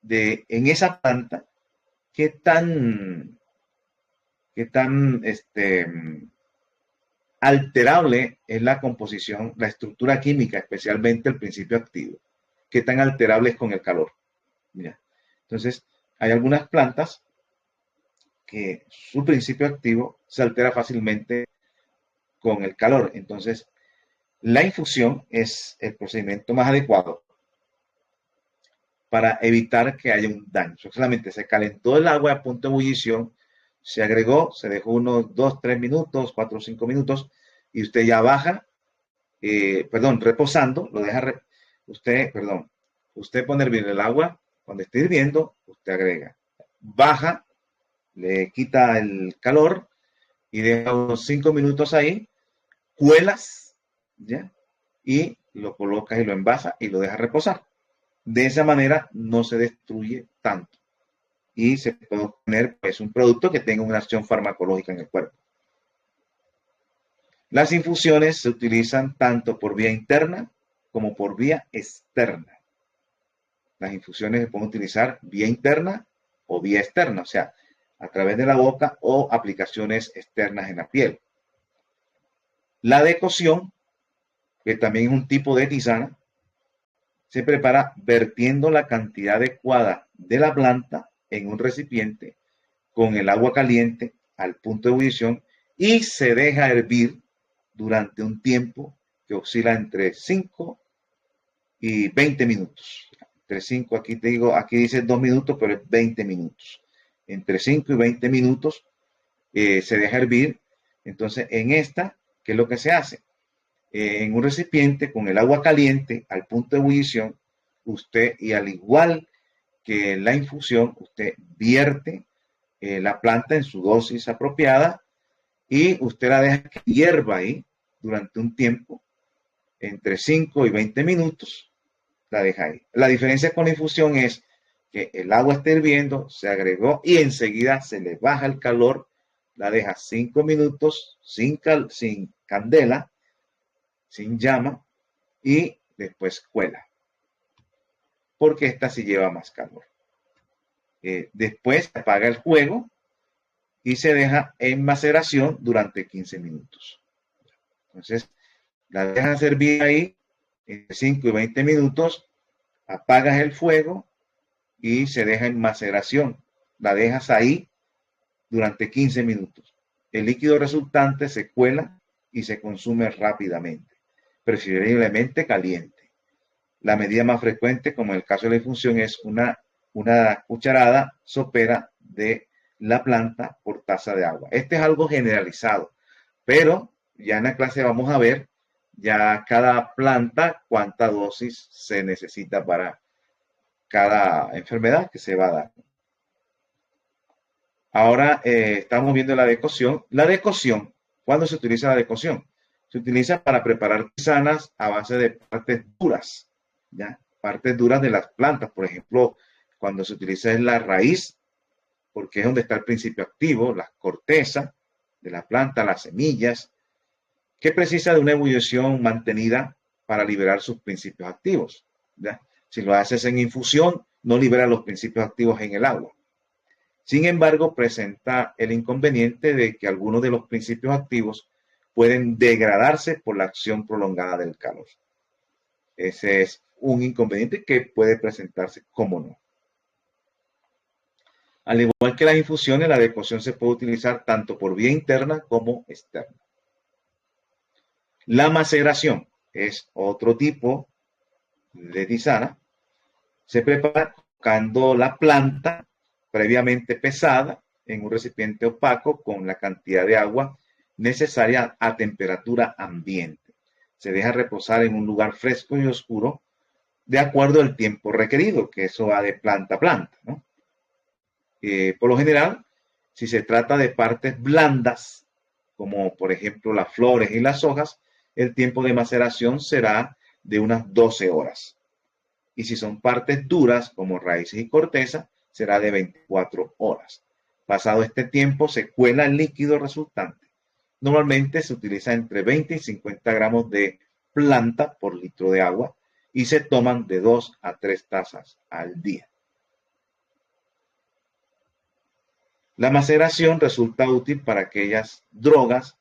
de en esa planta qué tan alterable es la composición, la estructura química, especialmente el principio activo, qué tan alterable es con el calor. Mira. Entonces, hay algunas plantas que su principio activo se altera fácilmente con el calor. Entonces, la infusión es el procedimiento más adecuado para evitar que haya un daño. Solamente se calentó el agua a punto de ebullición, se agregó, se dejó unos 2, 3 minutos, 4 o 5 minutos, y usted ya baja, reposando, lo deja, usted pone a hervir el agua, cuando esté hirviendo, usted agrega, baja, le quita el calor y deja unos 5 minutos ahí, cuelas, ¿ya? Y lo colocas y lo envasa y lo deja reposar. De esa manera no se destruye tanto y se puede obtener pues, un producto que tenga una acción farmacológica en el cuerpo. Las infusiones se utilizan tanto por vía interna como por vía externa. Las infusiones se pueden utilizar vía interna o vía externa, o sea, a través de la boca o aplicaciones externas en la piel. La decocción, que también es un tipo de tisana, se prepara vertiendo la cantidad adecuada de la planta en un recipiente con el agua caliente al punto de ebullición y se deja hervir durante un tiempo que oscila entre 5 y 20 minutos. Entre 5, aquí te digo, aquí dice 2 minutos, pero es 20 minutos. Entre 5 y 20 minutos se deja hervir. Entonces, en esta, ¿qué es lo que se hace? En un recipiente con el agua caliente al punto de ebullición, usted, y al igual que la infusión, usted vierte la planta en su dosis apropiada y usted la deja que hierva ahí durante un tiempo, entre 5 y 20 minutos, la deja ahí. La diferencia con la infusión es que el agua está hirviendo, se agregó y enseguida se le baja el calor, la deja 5 minutos sin candela, sin llama y después cuela, porque esta sí lleva más calor. Después se apaga el fuego y se deja en maceración durante 15 minutos. Entonces, la dejas servir ahí entre 5 y 20 minutos, apagas el fuego y se deja en maceración. La dejas ahí durante 15 minutos. El líquido resultante se cuela y se consume rápidamente, preferiblemente caliente. La medida más frecuente, como en el caso de la infusión, es una cucharada sopera de la planta por taza de agua. Este es algo generalizado, pero ya en la clase vamos a ver ya cada planta cuánta dosis se necesita para cada enfermedad que se va a dar. Ahora estamos viendo la decocción. La decocción, ¿cuándo se utiliza la decocción? Se utiliza para preparar tisanas a base de partes duras, ¿ya? Partes duras de las plantas. Por ejemplo, cuando se utiliza la raíz porque es donde está el principio activo, la corteza de la planta, las semillas, que precisa de una ebullición mantenida para liberar sus principios activos. ¿Ya? Si lo haces en infusión, no libera los principios activos en el agua. Sin embargo, presenta el inconveniente de que algunos de los principios activos pueden degradarse por la acción prolongada del calor. Ese es un inconveniente que puede presentarse, como no. Al igual que las infusiones, la adecuación se puede utilizar tanto por vía interna como externa. La maceración es otro tipo de tisana. Se prepara colocando la planta previamente pesada en un recipiente opaco con la cantidad de agua necesaria a temperatura ambiente. Se deja reposar en un lugar fresco y oscuro de acuerdo al tiempo requerido, que eso va de planta a planta, ¿no? Por lo general, si se trata de partes blandas, como por ejemplo las flores y las hojas, el tiempo de maceración será de unas 12 horas. Y si son partes duras, como raíces y corteza, será de 24 horas. Pasado este tiempo, se cuela el líquido resultante. Normalmente se utiliza entre 20 y 50 gramos de planta por litro de agua y se toman de 2 a 3 tazas al día. La maceración resulta útil para aquellas drogas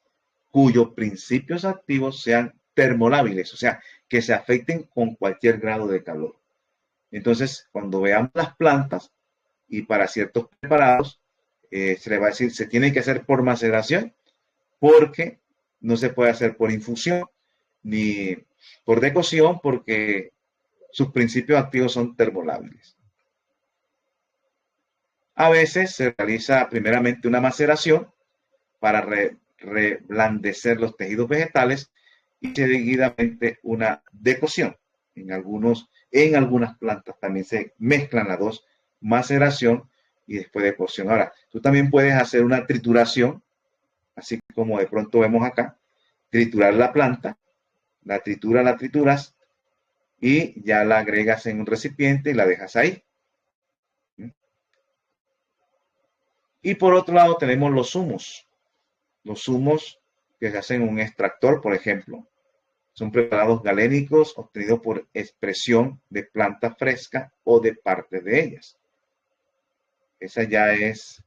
cuyos principios activos sean termolábiles, o sea, que se afecten con cualquier grado de calor. Entonces, cuando veamos las plantas y para ciertos preparados, se le va a decir, se tiene que hacer por maceración porque no se puede hacer por infusión ni por decocción porque sus principios activos son termolábiles. A veces se realiza primeramente una maceración para reblandecer los tejidos vegetales y seguidamente una decocción. En algunas plantas también se mezclan las dos, maceración y después decocción. Ahora, tú también puedes hacer una trituración, así como de pronto vemos acá, triturar la planta, la trituras y ya la agregas en un recipiente y la dejas ahí. Y por otro lado tenemos los zumos. Los zumos que se hacen en un extractor, por ejemplo, son preparados galénicos obtenidos por expresión de planta fresca o de partes de ellas. Esa ya es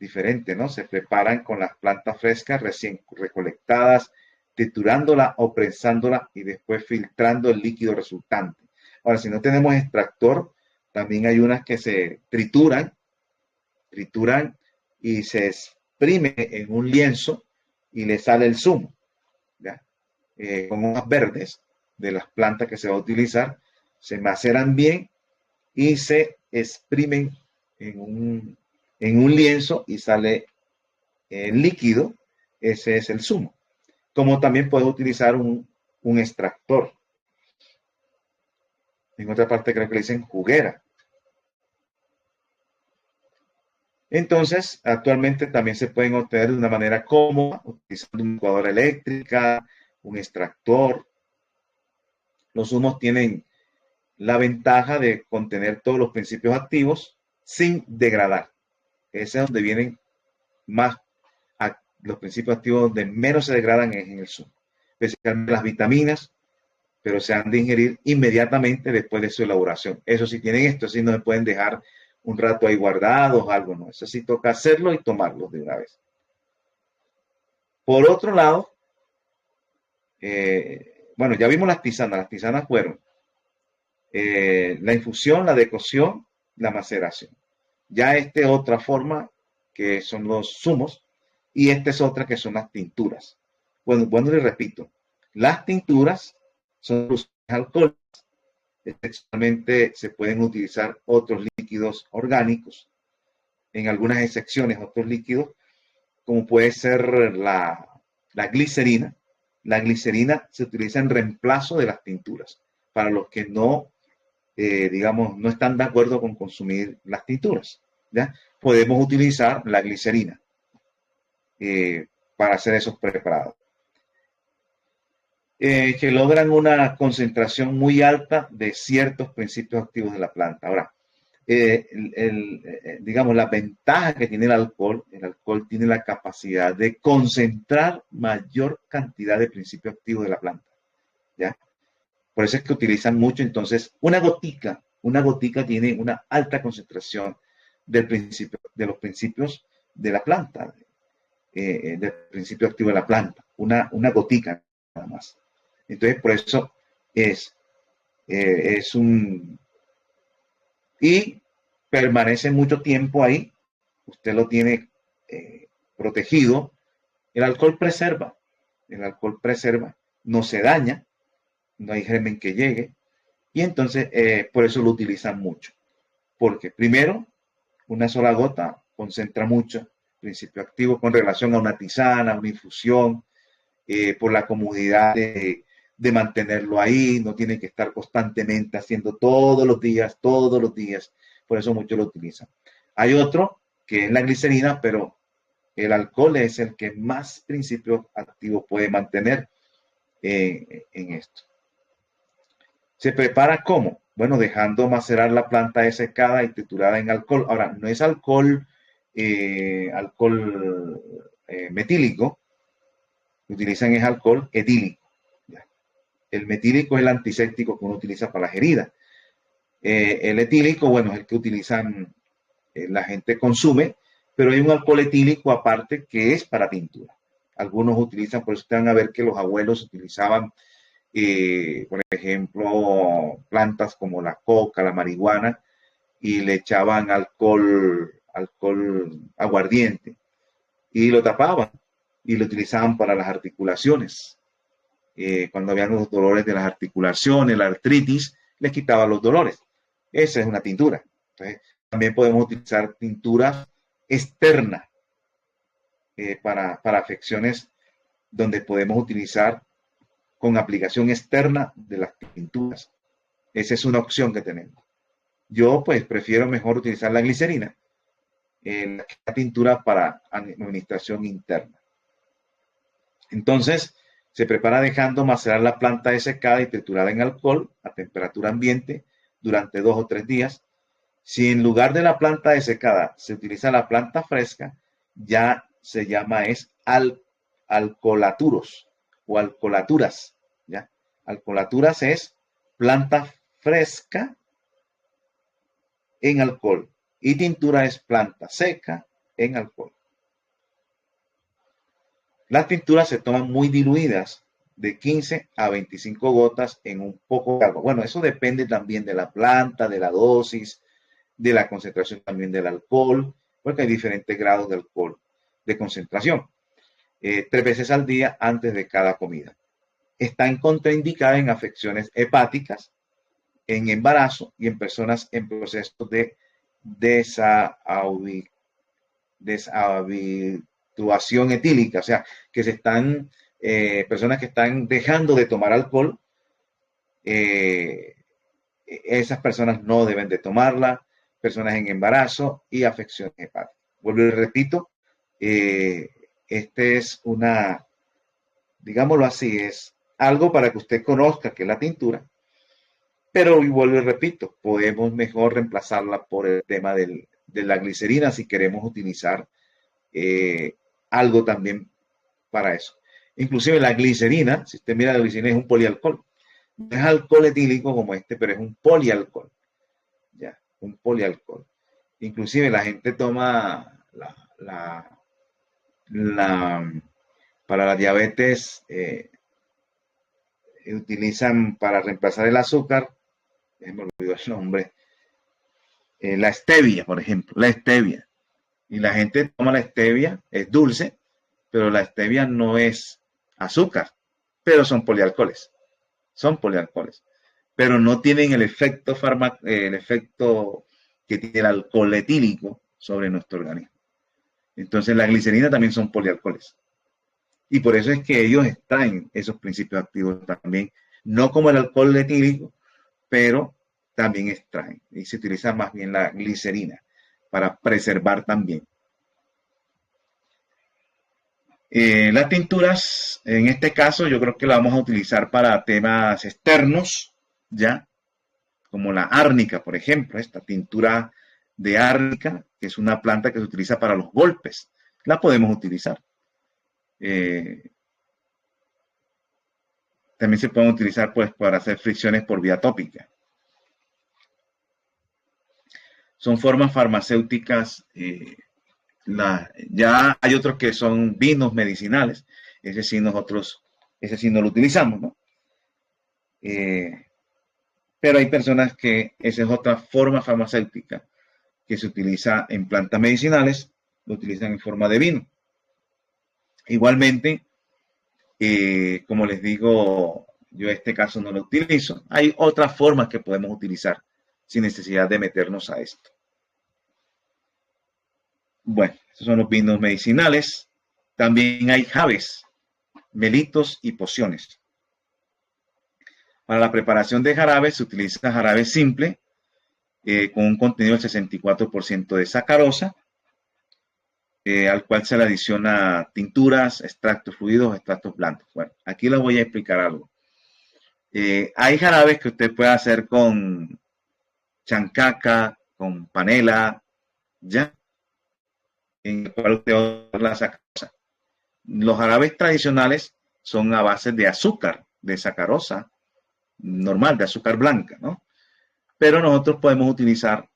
diferente, ¿no? Se preparan con las plantas frescas recién recolectadas, triturándola o prensándola y después filtrando el líquido resultante. Ahora, si no tenemos extractor, también hay unas que se trituran y se exprime en un lienzo y le sale el zumo, ¿ya? Con hojas verdes de las plantas que se va a utilizar, se maceran bien y se exprimen en un lienzo y sale el líquido, ese es el zumo. Como también puedes utilizar un extractor. En otra parte creo que le dicen juguera. Entonces, actualmente también se pueden obtener de una manera cómoda, utilizando una licuadora eléctrica, un extractor. Los zumos tienen la ventaja de contener todos los principios activos sin degradar. Ese es donde vienen más los principios activos, donde menos se degradan es en el zumo. Especialmente las vitaminas, pero se han de ingerir inmediatamente después de su elaboración. Eso sí tienen esto, sí no se pueden dejar un rato ahí guardados, algo no. Eso sí toca hacerlo y tomarlos de una vez. Por otro lado, bueno, ya vimos las tisanas. Las tisanas fueron la infusión, la decocción, la maceración. Ya esta es otra forma que son los zumos y esta es otra que son las tinturas. Bueno, les repito, las tinturas son soluciones alcohólicas. Especialmente se pueden utilizar otros líquidos orgánicos, en algunas excepciones otros líquidos, como puede ser la glicerina. La glicerina se utiliza en reemplazo de las tinturas, para los que no, digamos, no están de acuerdo con consumir las tinturas, ¿ya? Podemos utilizar la glicerina para hacer esos preparados. Que logran una concentración muy alta de ciertos principios activos de la planta. Ahora, digamos, la ventaja que tiene el alcohol tiene la capacidad de concentrar mayor cantidad de principio activo de la planta, ¿ya? Por eso es que utilizan mucho, entonces, una gotica tiene una alta concentración de los principios de la planta, del principio activo de la planta, una gotica nada más. Entonces, por eso es, es un... Y permanece mucho tiempo ahí, usted lo tiene protegido. El alcohol preserva, no se daña, no hay germen que llegue, y entonces por eso lo utilizan mucho. Porque primero, una sola gota concentra mucho principio activo con relación a una tisana, una infusión, por la comodidad de mantenerlo ahí, no tiene que estar constantemente haciendo todos los días, por eso muchos lo utilizan. Hay otro que es la glicerina, pero el alcohol es el que más principio activo puede mantener en esto. ¿Se prepara cómo? Bueno, dejando macerar la planta desecada y triturada en alcohol. Ahora, no es alcohol, metílico, utilizan es alcohol etílico. ¿Ya? El metílico es el antiséptico que uno utiliza para las heridas. El etílico, bueno, es el que utilizan, la gente consume, pero hay un alcohol etílico aparte que es para tintura. Algunos utilizan, por eso te van a ver que los abuelos utilizaban, por ejemplo, plantas como la coca, la marihuana, y le echaban alcohol aguardiente y lo tapaban y lo utilizaban para las articulaciones. Cuando habían los dolores de las articulaciones, la artritis, les quitaba los dolores. Esa es una tintura. Entonces, también podemos utilizar tinturas externas para afecciones donde podemos utilizar con aplicación externa de las tinturas. Esa es una opción que tenemos. Yo pues prefiero mejor utilizar la glicerina, la tintura para administración interna. Entonces, se prepara dejando macerar la planta desecada y triturada en alcohol a temperatura ambiente durante 2 o 3 días. Si en lugar de la planta desecada se utiliza la planta fresca, ya se llama alcolaturos o alcolaturas, ¿ya? Alcolaturas es planta fresca en alcohol y tintura es planta seca en alcohol. Las tinturas se toman muy diluidas, de 15 a 25 gotas en un poco de agua. Bueno, eso depende también de la planta, de la dosis, de la concentración también del alcohol, porque hay diferentes grados de alcohol, de concentración. 3 veces al día antes de cada comida. Está contraindicada en afecciones hepáticas, en embarazo y en personas en proceso de deshabituación etílica, o sea, que se están, personas que están dejando de tomar alcohol, esas personas no deben de tomarla, personas en embarazo y afecciones hepáticas. Vuelvo y repito, este es digámoslo así, es algo para que usted conozca que es la tintura, pero y vuelvo y repito, podemos mejor reemplazarla por el tema de la glicerina si queremos utilizar algo también para eso. Inclusive la glicerina, si usted mira la glicerina es un polialcohol. No es alcohol etílico como este, pero es un polialcohol. Ya, un polialcohol. Inclusive la gente toma para la diabetes, utilizan para reemplazar el azúcar, me olvidó el nombre, la stevia, por ejemplo, la stevia. Y la gente toma la stevia, es dulce, pero la stevia no es azúcar, pero son polialcoholes. Son polialcoholes. Pero no tienen el efecto que tiene el alcohol etílico sobre nuestro organismo. Entonces la glicerina también son polialcoholes. Y por eso es que ellos extraen esos principios activos también, no como el alcohol etílico, pero también extraen. Y se utiliza más bien la glicerina para preservar también. Las tinturas, en este caso, yo creo que la vamos a utilizar para temas externos, ¿ya? como la árnica, por ejemplo, esta tintura de árnica, que es una planta que se utiliza para los golpes, la podemos utilizar. También se pueden utilizar pues para hacer fricciones por vía tópica. Son formas farmacéuticas. Ya hay otros que son vinos medicinales. Ese sí no lo utilizamos, ¿no? Pero hay personas que esa es otra forma farmacéutica que se utiliza en plantas medicinales, lo utilizan en forma de vino. Igualmente, como les digo, yo este caso no lo utilizo. Hay otras formas que podemos utilizar sin necesidad de meternos a esto. Bueno, estos son los vinos medicinales. También hay jarabes, melitos y pociones. Para la preparación de jarabes se utiliza jarabe simple con un contenido del 64% de sacarosa, al cual se le adiciona tinturas, extractos fluidos, extractos blandos. Bueno, aquí les voy a explicar algo. Hay jarabes que usted puede hacer con chancaca, con panela, ya, en el cual usted va la sacarosa. Los jarabes tradicionales son a base de azúcar, de sacarosa normal, de azúcar blanca, ¿no? Pero nosotros podemos utilizar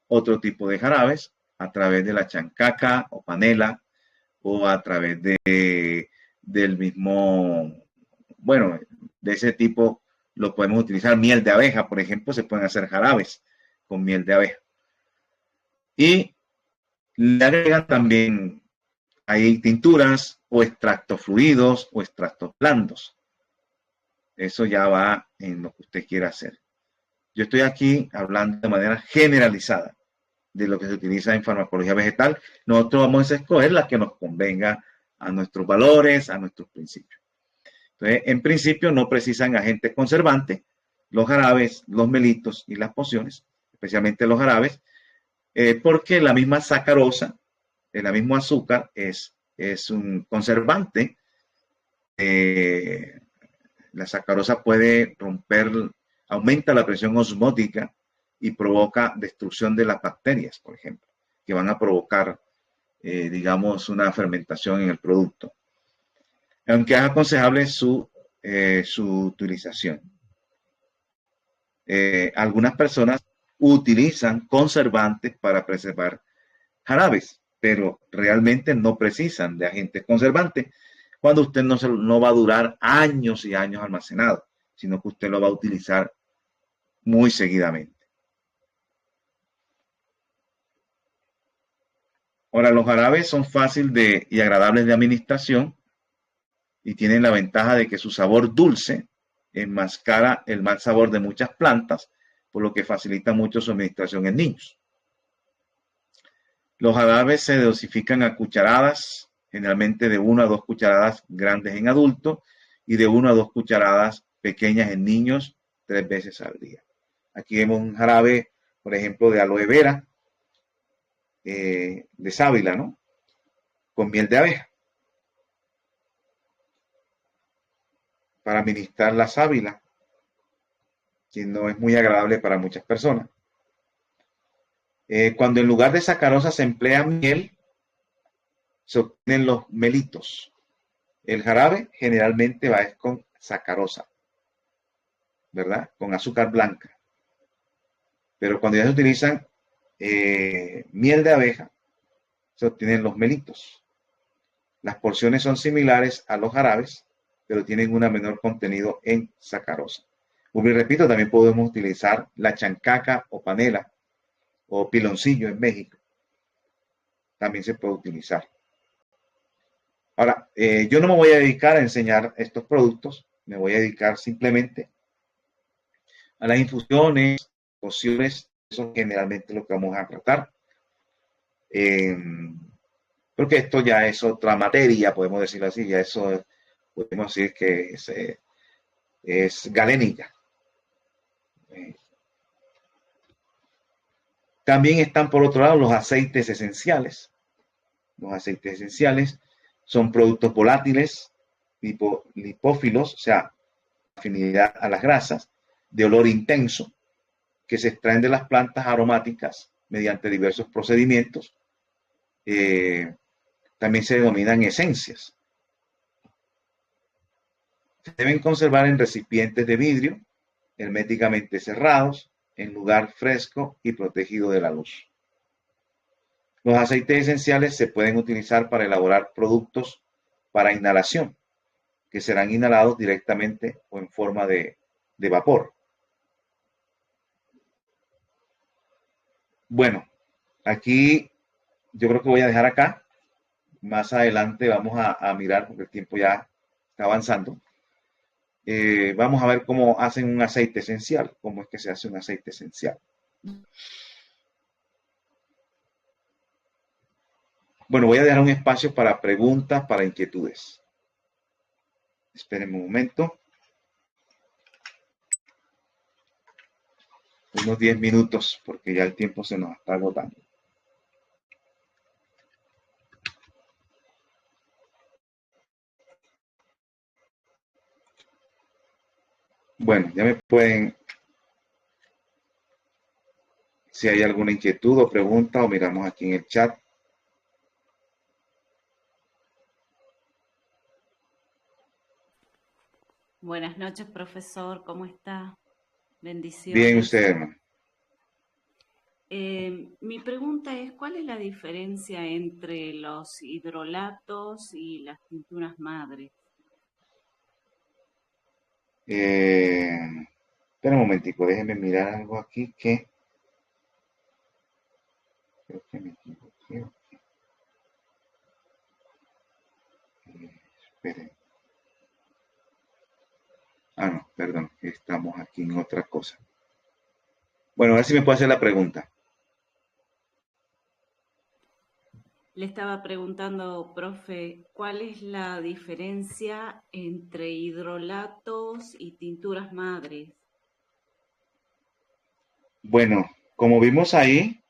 otro tipo de jarabes a través de la chancaca o panela o a través del mismo, bueno, de ese tipo lo podemos utilizar. Miel de abeja, por ejemplo, se pueden hacer jarabes con miel de abeja. Y le agregan también, hay tinturas o extractos fluidos o extractos blandos. Eso ya va en lo que usted quiera hacer. Yo estoy aquí hablando de manera generalizada de lo que se utiliza en farmacología vegetal. Nosotros vamos a escoger la que nos convenga a nuestros valores, a nuestros principios. Entonces, en principio no precisan agentes conservantes, los jarabes, los melitos y las pociones, especialmente los jarabes, porque la misma sacarosa, el mismo azúcar es un conservante. La sacarosa puede romper, aumenta la presión osmótica y provoca destrucción de las bacterias, por ejemplo, que van a provocar, digamos, una fermentación en el producto. Aunque es aconsejable su utilización. Algunas personas utilizan conservantes para preservar jarabes, pero realmente no precisan de agentes conservantes cuando usted no va a durar años y años almacenado, sino que usted lo va a utilizar muy seguidamente. Ahora, los jarabes son fáciles y agradables de administración y tienen la ventaja de que su sabor dulce enmascara el mal sabor de muchas plantas, por lo que facilita mucho su administración en niños. Los jarabes se dosifican a cucharadas, generalmente de 1 a 2 cucharadas grandes en adultos y de 1 a 2 cucharadas pequeñas en niños 3 veces al día. Aquí vemos un jarabe, por ejemplo, de aloe vera, de sábila, ¿no? Con miel de abeja. Para administrar la sábila, que no es muy agradable para muchas personas. Cuando en lugar de sacarosa se emplea miel, se obtienen los melitos. El jarabe generalmente va con sacarosa, ¿verdad? Con azúcar blanca. Pero cuando ya se utilizan miel de abeja, se obtienen los melitos. Las porciones son similares a los jarabes, pero tienen un menor contenido en sacarosa. Y repito, también podemos utilizar la chancaca o panela o piloncillo en México. También se puede utilizar. Ahora, yo no me voy a dedicar a enseñar estos productos, me voy a dedicar simplemente a las infusiones, pociones, eso es generalmente lo que vamos a tratar. Porque esto ya es otra materia, podemos decirlo así, ya eso podemos decir que es galénica. También están por otro lado los aceites esenciales. Los aceites esenciales son productos volátiles, lipófilos, o sea, afinidad a las grasas, de olor intenso, que se extraen de las plantas aromáticas mediante diversos procedimientos. También se denominan esencias. Se deben conservar en recipientes de vidrio, herméticamente cerrados, en lugar fresco y protegido de la luz. Los aceites esenciales se pueden utilizar para elaborar productos para inhalación, que serán inhalados directamente o en forma de vapor. Bueno, aquí yo creo que voy a dejar acá. Más adelante vamos a mirar, porque el tiempo ya está avanzando. Vamos a ver cómo hacen un aceite esencial, cómo es que se hace un aceite esencial. Bueno, voy a dejar un espacio para preguntas, para inquietudes. Espérenme un momento. Unos 10 minutos, porque ya el tiempo se nos está agotando. Bueno, ya me pueden, si hay alguna inquietud o pregunta, o miramos aquí en el chat. Buenas noches, profesor. ¿Cómo está? Bendiciones. Bien, usted, hermano. Mi pregunta es, ¿cuál es la diferencia entre los hidrolatos y las tinturas madres? Espera un momentico, déjeme mirar algo aquí que... Creo que me equivoqué. Esperen. Ah, no, perdón, estamos aquí en otra cosa. Bueno, a ver si me puede hacer la pregunta. Le estaba preguntando, profe, ¿cuál es la diferencia entre hidrolatos y tinturas madres? Bueno, como vimos ahí,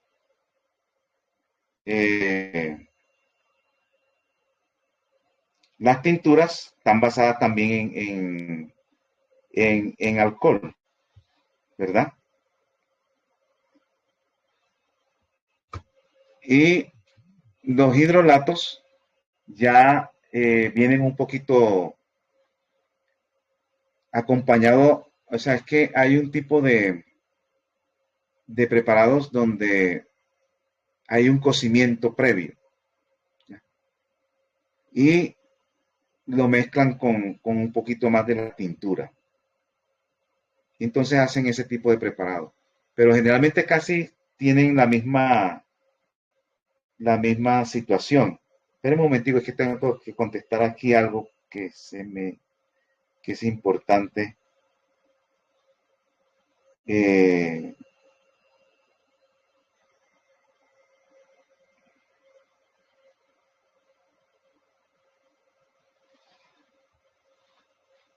las tinturas están basadas también en alcohol, ¿verdad? Y los hidrolatos ya vienen un poquito acompañados, o sea, es que hay un tipo de preparados donde hay un cocimiento previo, ¿ya? Y lo mezclan con un poquito más de la tintura. Y entonces hacen ese tipo de preparado. Pero generalmente casi tienen la misma situación. Espera un momentico, es que tengo que contestar aquí algo que que es importante. Eh,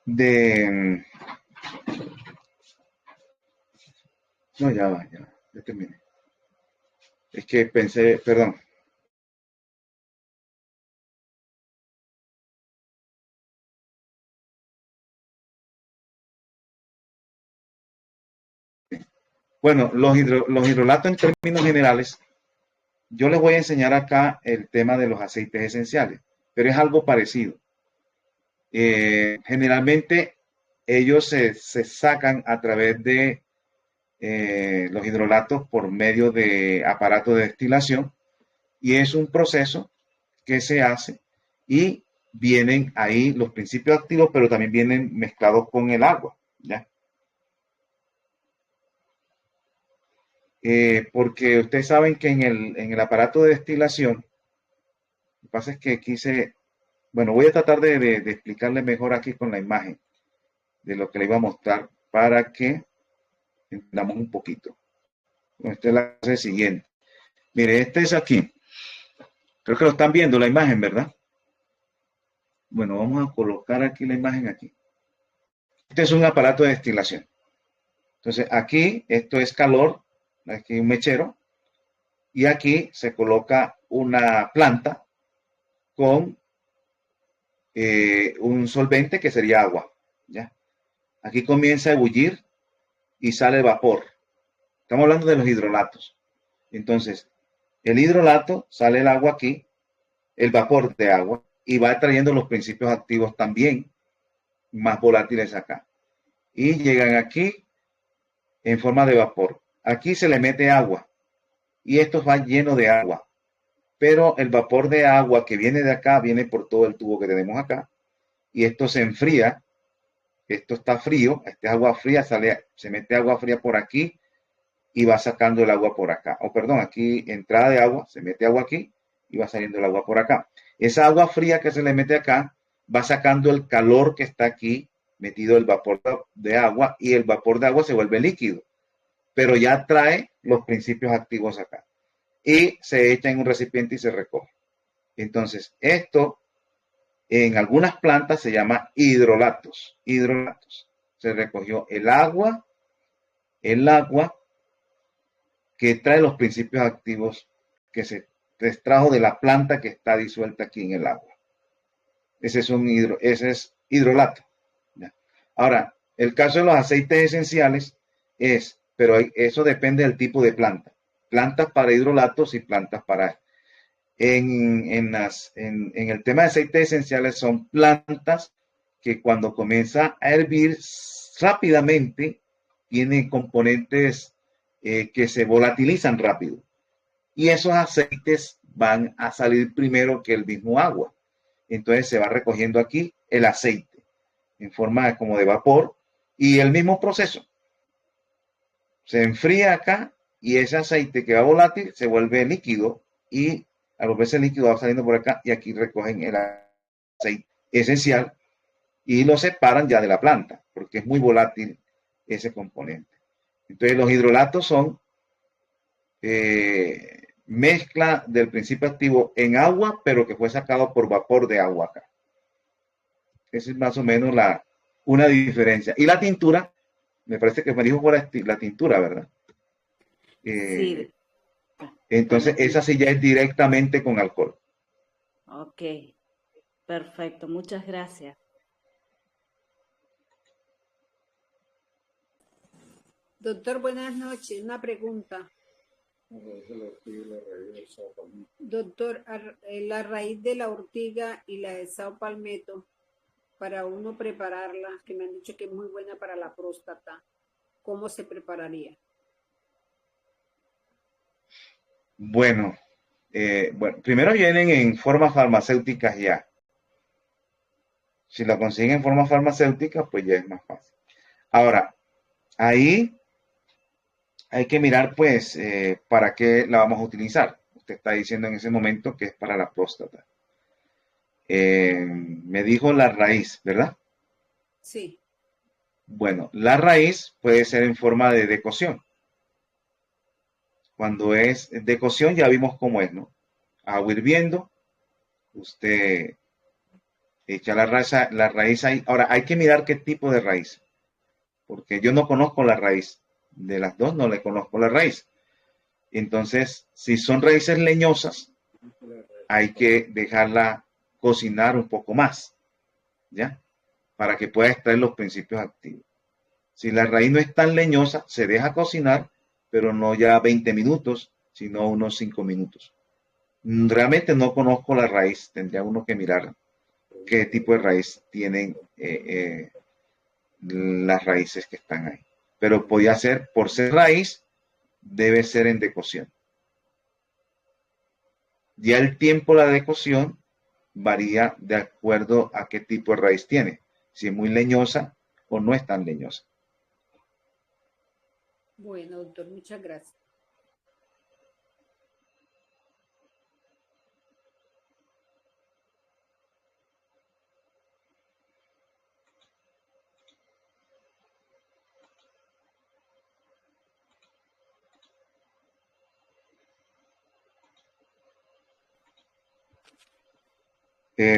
de... No, ya terminé. Es que pensé, perdón. Bueno, los hidrolatos en términos generales, yo les voy a enseñar acá el tema de los aceites esenciales, pero es algo parecido. Generalmente ellos se sacan a través de los hidrolatos por medio de aparatos de destilación y es un proceso que se hace y vienen ahí los principios activos, pero también vienen mezclados con el agua, ¿ya? Porque ustedes saben que en el aparato de destilación, lo que pasa es que quise, bueno, voy a tratar de explicarle mejor aquí con la imagen de lo que le iba a mostrar para que entendamos un poquito. Esta es la clase siguiente. Mire, este es aquí. Creo que lo están viendo la imagen, ¿verdad? Bueno, vamos a colocar aquí la imagen aquí. Este es un aparato de destilación. Entonces, aquí esto es calor, aquí un mechero, y aquí se coloca una planta con un solvente que sería agua, ¿ya? Aquí comienza a ebullir y sale vapor. Estamos hablando de los hidrolatos. Entonces, el hidrolato, sale el agua aquí, el vapor de agua, y va trayendo los principios activos también más volátiles acá. Y llegan aquí en forma de vapor. Aquí se le mete agua y esto va lleno de agua. Pero el vapor de agua que viene de acá viene por todo el tubo que tenemos acá y esto se enfría. Esto está frío, esta es agua fría, se mete agua fría por aquí y va sacando el agua por acá. O perdón, aquí entrada de agua, se mete agua aquí y va saliendo el agua por acá. Esa agua fría que se le mete acá va sacando el calor que está aquí metido el vapor de agua y el vapor de agua se vuelve líquido, pero ya trae los principios activos acá y se echa en un recipiente y se recoge. Entonces, esto en algunas plantas se llama hidrolatos. Hidrolatos. Se recogió el agua que trae los principios activos que se extrajo de la planta que está disuelta aquí en el agua. Ese es hidrolato. ¿Ya? Ahora, el caso de los aceites esenciales pero eso depende del tipo de planta. Plantas para hidrolatos y plantas para... En el tema de aceites esenciales son plantas que cuando comienza a hervir rápidamente tienen componentes que se volatilizan rápido. Y esos aceites van a salir primero que el mismo agua. Entonces se va recogiendo aquí el aceite en forma como de vapor y el mismo proceso. Se enfría acá y ese aceite que va volátil se vuelve líquido y a volverse líquido va saliendo por acá y aquí recogen el aceite esencial y lo separan ya de la planta porque es muy volátil ese componente. Entonces los hidrolatos son mezcla del principio activo en agua, pero que fue sacado por vapor de agua acá. Esa es más o menos una diferencia. Y la tintura, me parece que me dijo por la tintura, ¿verdad? Sí. Entonces, Bueno, esa sí ya es directamente con alcohol. ok, perfecto, muchas gracias. Doctor, buenas noches. Una pregunta. Doctor, la raíz de la ortiga y la de sao palmetto, para uno prepararla, que me han dicho que es muy buena para la próstata, ¿cómo se prepararía? Bueno, primero vienen en formas farmacéuticas ya. Si lo consiguen en forma farmacéutica, pues ya es más fácil. Ahora, ahí hay que mirar, pues, para qué la vamos a utilizar. Usted está diciendo en ese momento que es para la próstata. Me dijo la raíz, ¿verdad? Sí. Bueno, la raíz puede ser en forma de decocción. Cuando es decocción ya vimos cómo es, ¿no? Agua hirviendo, usted echa la raíz ahí. Ahora, hay que mirar qué tipo de raíz, porque yo no conozco la raíz. De las dos no le conozco la raíz. Entonces, si son raíces leñosas, hay que dejarla cocinar un poco más, ¿ya? Para que pueda extraer los principios activos. Si la raíz no es tan leñosa, se deja cocinar, pero no ya 20 minutos, sino unos 5 minutos. Realmente no conozco la raíz, tendría uno que mirar qué tipo de raíz tienen las raíces que están ahí. Pero podía ser, por ser raíz, debe ser en decocción. Ya el tiempo de la decocción varía de acuerdo a qué tipo de raíz tiene, si es muy leñosa o no es tan leñosa. Bueno, doctor, muchas gracias.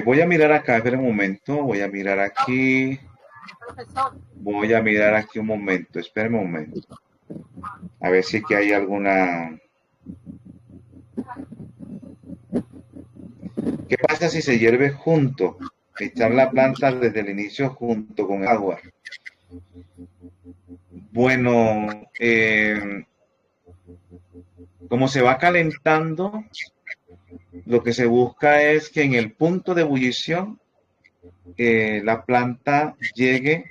Voy a mirar acá, espera un momento, voy a mirar aquí un momento, espérame un momento. A ver si aquí hay alguna... ¿Qué pasa si se hierve junto? Echar la planta desde el inicio junto con agua. Bueno, Como se va calentando, lo que se busca es que en el punto de ebullición la planta llegue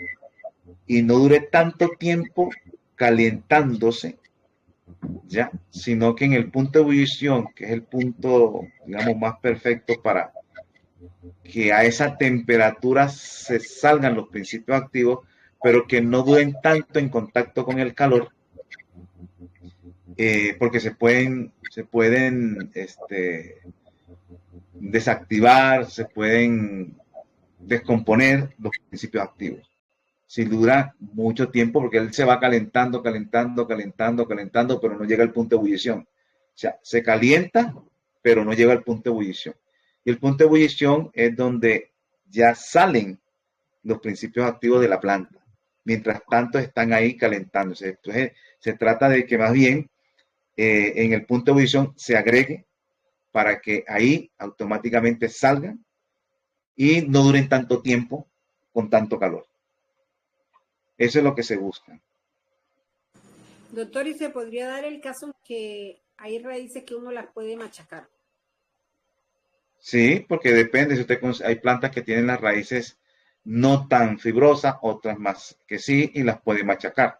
y no dure tanto tiempo calentándose, ya, sino que en el punto de ebullición, que es el punto, digamos, más perfecto para que a esa temperatura se salgan los principios activos, pero que no duren tanto en contacto con el calor, porque se pueden desactivar, se pueden descomponer los principios activos. Si dura mucho tiempo, porque él se va calentando, pero no llega al punto de ebullición. O sea, se calienta, pero no llega al punto de ebullición. Y el punto de ebullición es donde ya salen los principios activos de la planta. Mientras tanto están ahí calentándose. Entonces se trata de que más bien en el punto de ebullición se agregue para que ahí automáticamente salgan y no duren tanto tiempo con tanto calor. Eso es lo que se busca. Doctor, ¿y se podría dar el caso que hay raíces que uno las puede machacar? Sí, porque depende. Si usted hay plantas que tienen las raíces no tan fibrosas, otras más que sí, y las puede machacar.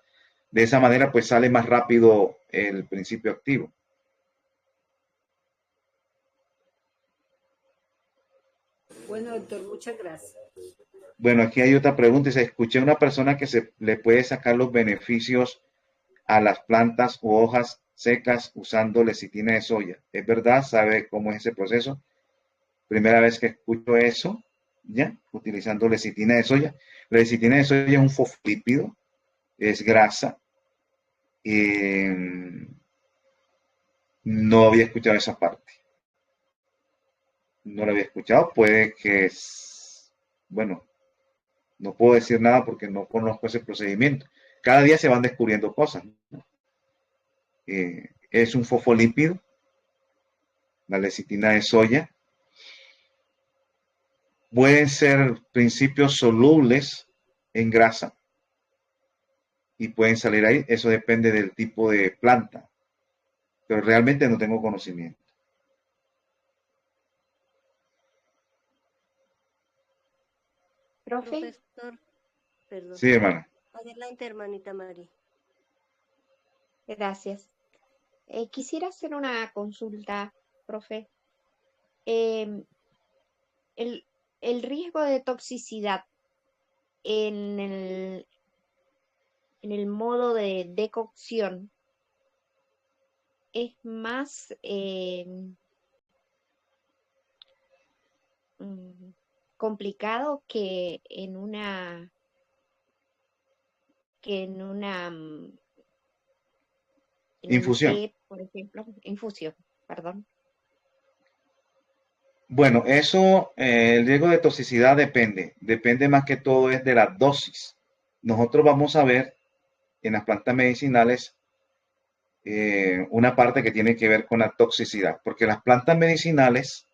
De esa manera, pues sale más rápido el principio activo. Bueno, doctor, muchas gracias. Bueno, aquí hay otra pregunta. Dice, escuché a una persona que se le puede sacar los beneficios a las plantas u hojas secas usando lecitina de soya. ¿Es verdad? ¿Sabe cómo es ese proceso? Primera vez que escucho eso, ¿ya? Utilizando lecitina de soya. La lecitina de soya es un fosfolípido, es grasa. No había escuchado esa parte. No la había escuchado. Puede que bueno, no puedo decir nada porque no conozco ese procedimiento. Cada día se van descubriendo cosas, ¿no? Es un fosfolípido, la lecitina de soya. Pueden ser principios solubles en grasa y pueden salir ahí. Eso depende del tipo de planta, pero realmente no tengo conocimiento. Profe, Profesor, perdón. Sí, hermana. Adelante, hermanita Mari. gracias. Quisiera hacer una consulta, profe. El, el riesgo de toxicidad en el modo de decocción es más complicado que en una en un Infusión. té, por ejemplo, infusión, perdón. Bueno, eso, el riesgo de toxicidad depende más que todo es de la dosis. Nosotros vamos a ver en las plantas medicinales una parte que tiene que ver con la toxicidad, porque las plantas medicinales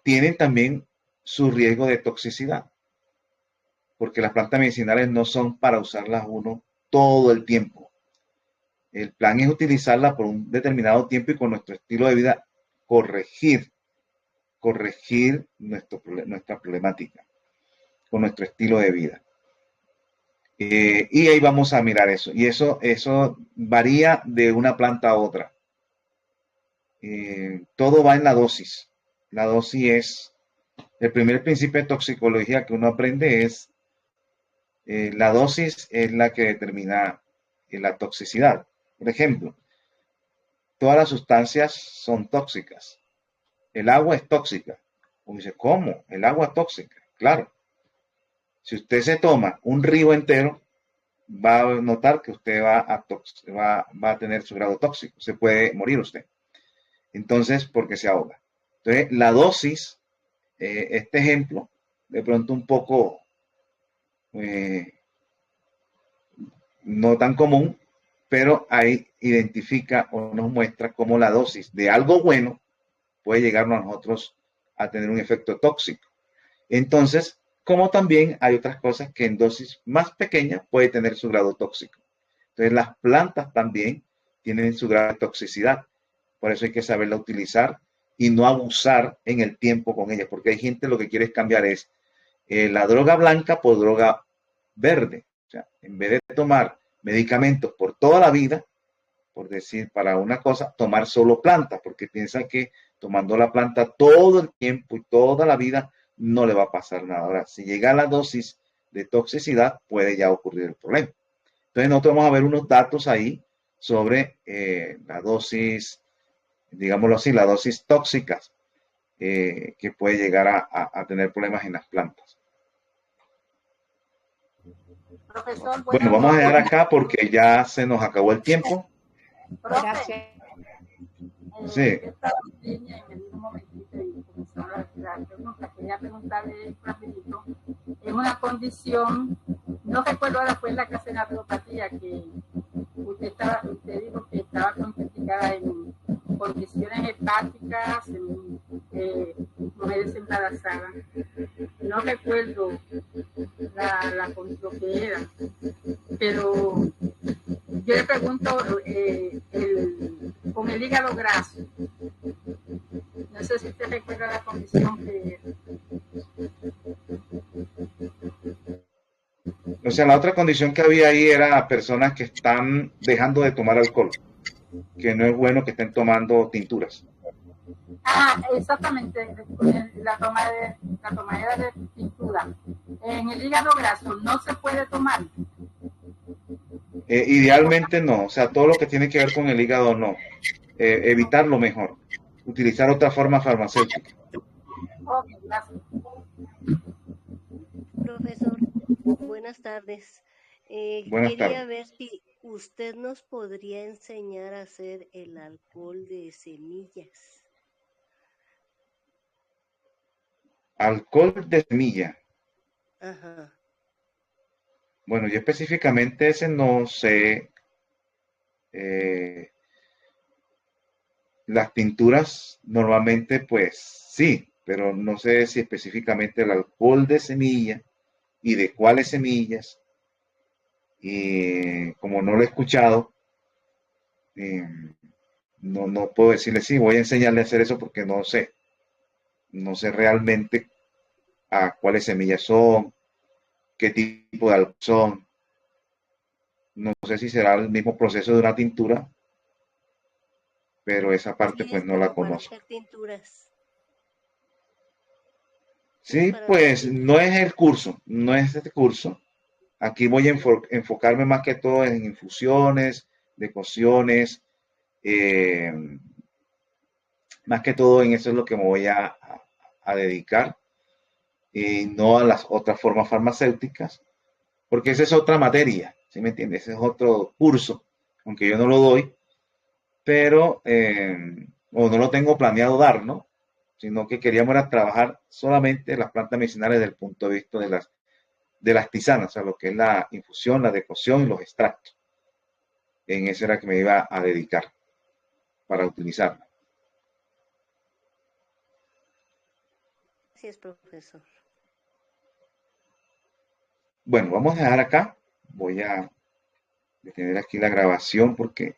tienen también su riesgo de toxicidad, porque las plantas medicinales no son para usarlas uno todo el tiempo. El plan es utilizarla por un determinado tiempo y con nuestro estilo de vida corregir nuestra problemática con nuestro estilo de vida. Y ahí vamos a mirar eso. Y eso varía de una planta a otra. Todo va en la dosis. La dosis es, el primer principio de toxicología que uno aprende es, la dosis es la que determina la toxicidad. Por ejemplo, todas las sustancias son tóxicas. El agua es tóxica. Uno dice, ¿cómo? El agua es tóxica. Claro. Si usted se toma un río entero, va a notar que usted va a tener su grado tóxico. Se puede morir usted. Entonces, porque se ahoga. Entonces, la dosis, este ejemplo, de pronto un poco no tan común, pero ahí identifica o nos muestra cómo la dosis de algo bueno puede llegarnos a nosotros a tener un efecto tóxico. Entonces, como también hay otras cosas que en dosis más pequeñas puede tener su grado tóxico. Entonces las plantas también tienen su grado de toxicidad. Por eso hay que saberla utilizar y no abusar en el tiempo con ella, porque hay gente lo que quiere es cambiar es la droga blanca por droga verde. O sea, en vez de tomar medicamentos por toda la vida, por decir, para una cosa, tomar solo plantas, porque piensan que tomando la planta todo el tiempo y toda la vida no le va a pasar nada. Ahora, si llega a la dosis de toxicidad, puede ya ocurrir el problema. Entonces, nosotros vamos a ver unos datos ahí sobre la dosis, digámoslo así, la dosis tóxicas que puede llegar a tener problemas en las plantas. Profesor, Bueno, vamos a dejar acá porque ya se nos acabó el tiempo. Gracias. Sí. Estaba en línea y me dio un momentito y la pregunta, quería preguntarle rapidito. En una condición, no recuerdo ahora, fue en la clase de naturopatía que usted dijo que estaba contraindicada en condiciones hepáticas, en mujeres embarazadas. No recuerdo lo que era, pero yo le pregunto con el hígado graso. No sé si usted recuerda la condición que... O sea, la otra condición que había ahí era personas que están dejando de tomar alcohol, que no es bueno que estén tomando tinturas. Ah, exactamente, la tomadera de tintura. En el hígado graso no se puede tomar. Idealmente no, o sea, todo lo que tiene que ver con el hígado no. Evitarlo mejor. Utilizar otra forma farmacéutica. Ok, gracias. Profesor, buenas tardes. Buenas Quería tardes. ver si usted nos podría enseñar a hacer el alcohol de semillas. Alcohol de semilla. Ajá. Bueno, yo específicamente ese no sé. Las tinturas normalmente pues sí, pero no sé si específicamente el alcohol de semilla y de cuáles semillas. Y como no lo he escuchado, eh, no puedo decirle sí, voy a enseñarle a hacer eso porque no sé. No sé realmente a cuáles semillas son, qué tipo de alcohol son. No sé si será el mismo proceso de una tintura, pero esa parte Sí, pues es no la como para conozco. hacer tinturas. Sí, Sí, para hacer pues tinturas. no es el curso, no es este curso. Aquí voy a enfocarme más que todo en infusiones, decocciones, eh, más que todo en eso es lo que me voy a dedicar y no a las otras formas farmacéuticas, porque esa es otra materia, ¿sí me entiendes? Ese es otro curso, aunque yo no lo doy, pero, o no lo tengo planeado dar, ¿no? Sino que queríamos era trabajar solamente las plantas medicinales desde el punto de vista de las tisanas, o sea, lo que es la infusión, la decocción y los extractos. En eso era que me iba a dedicar para utilizarla. Gracias, profesor. Bueno, vamos a dejar acá. Voy a detener aquí la grabación porque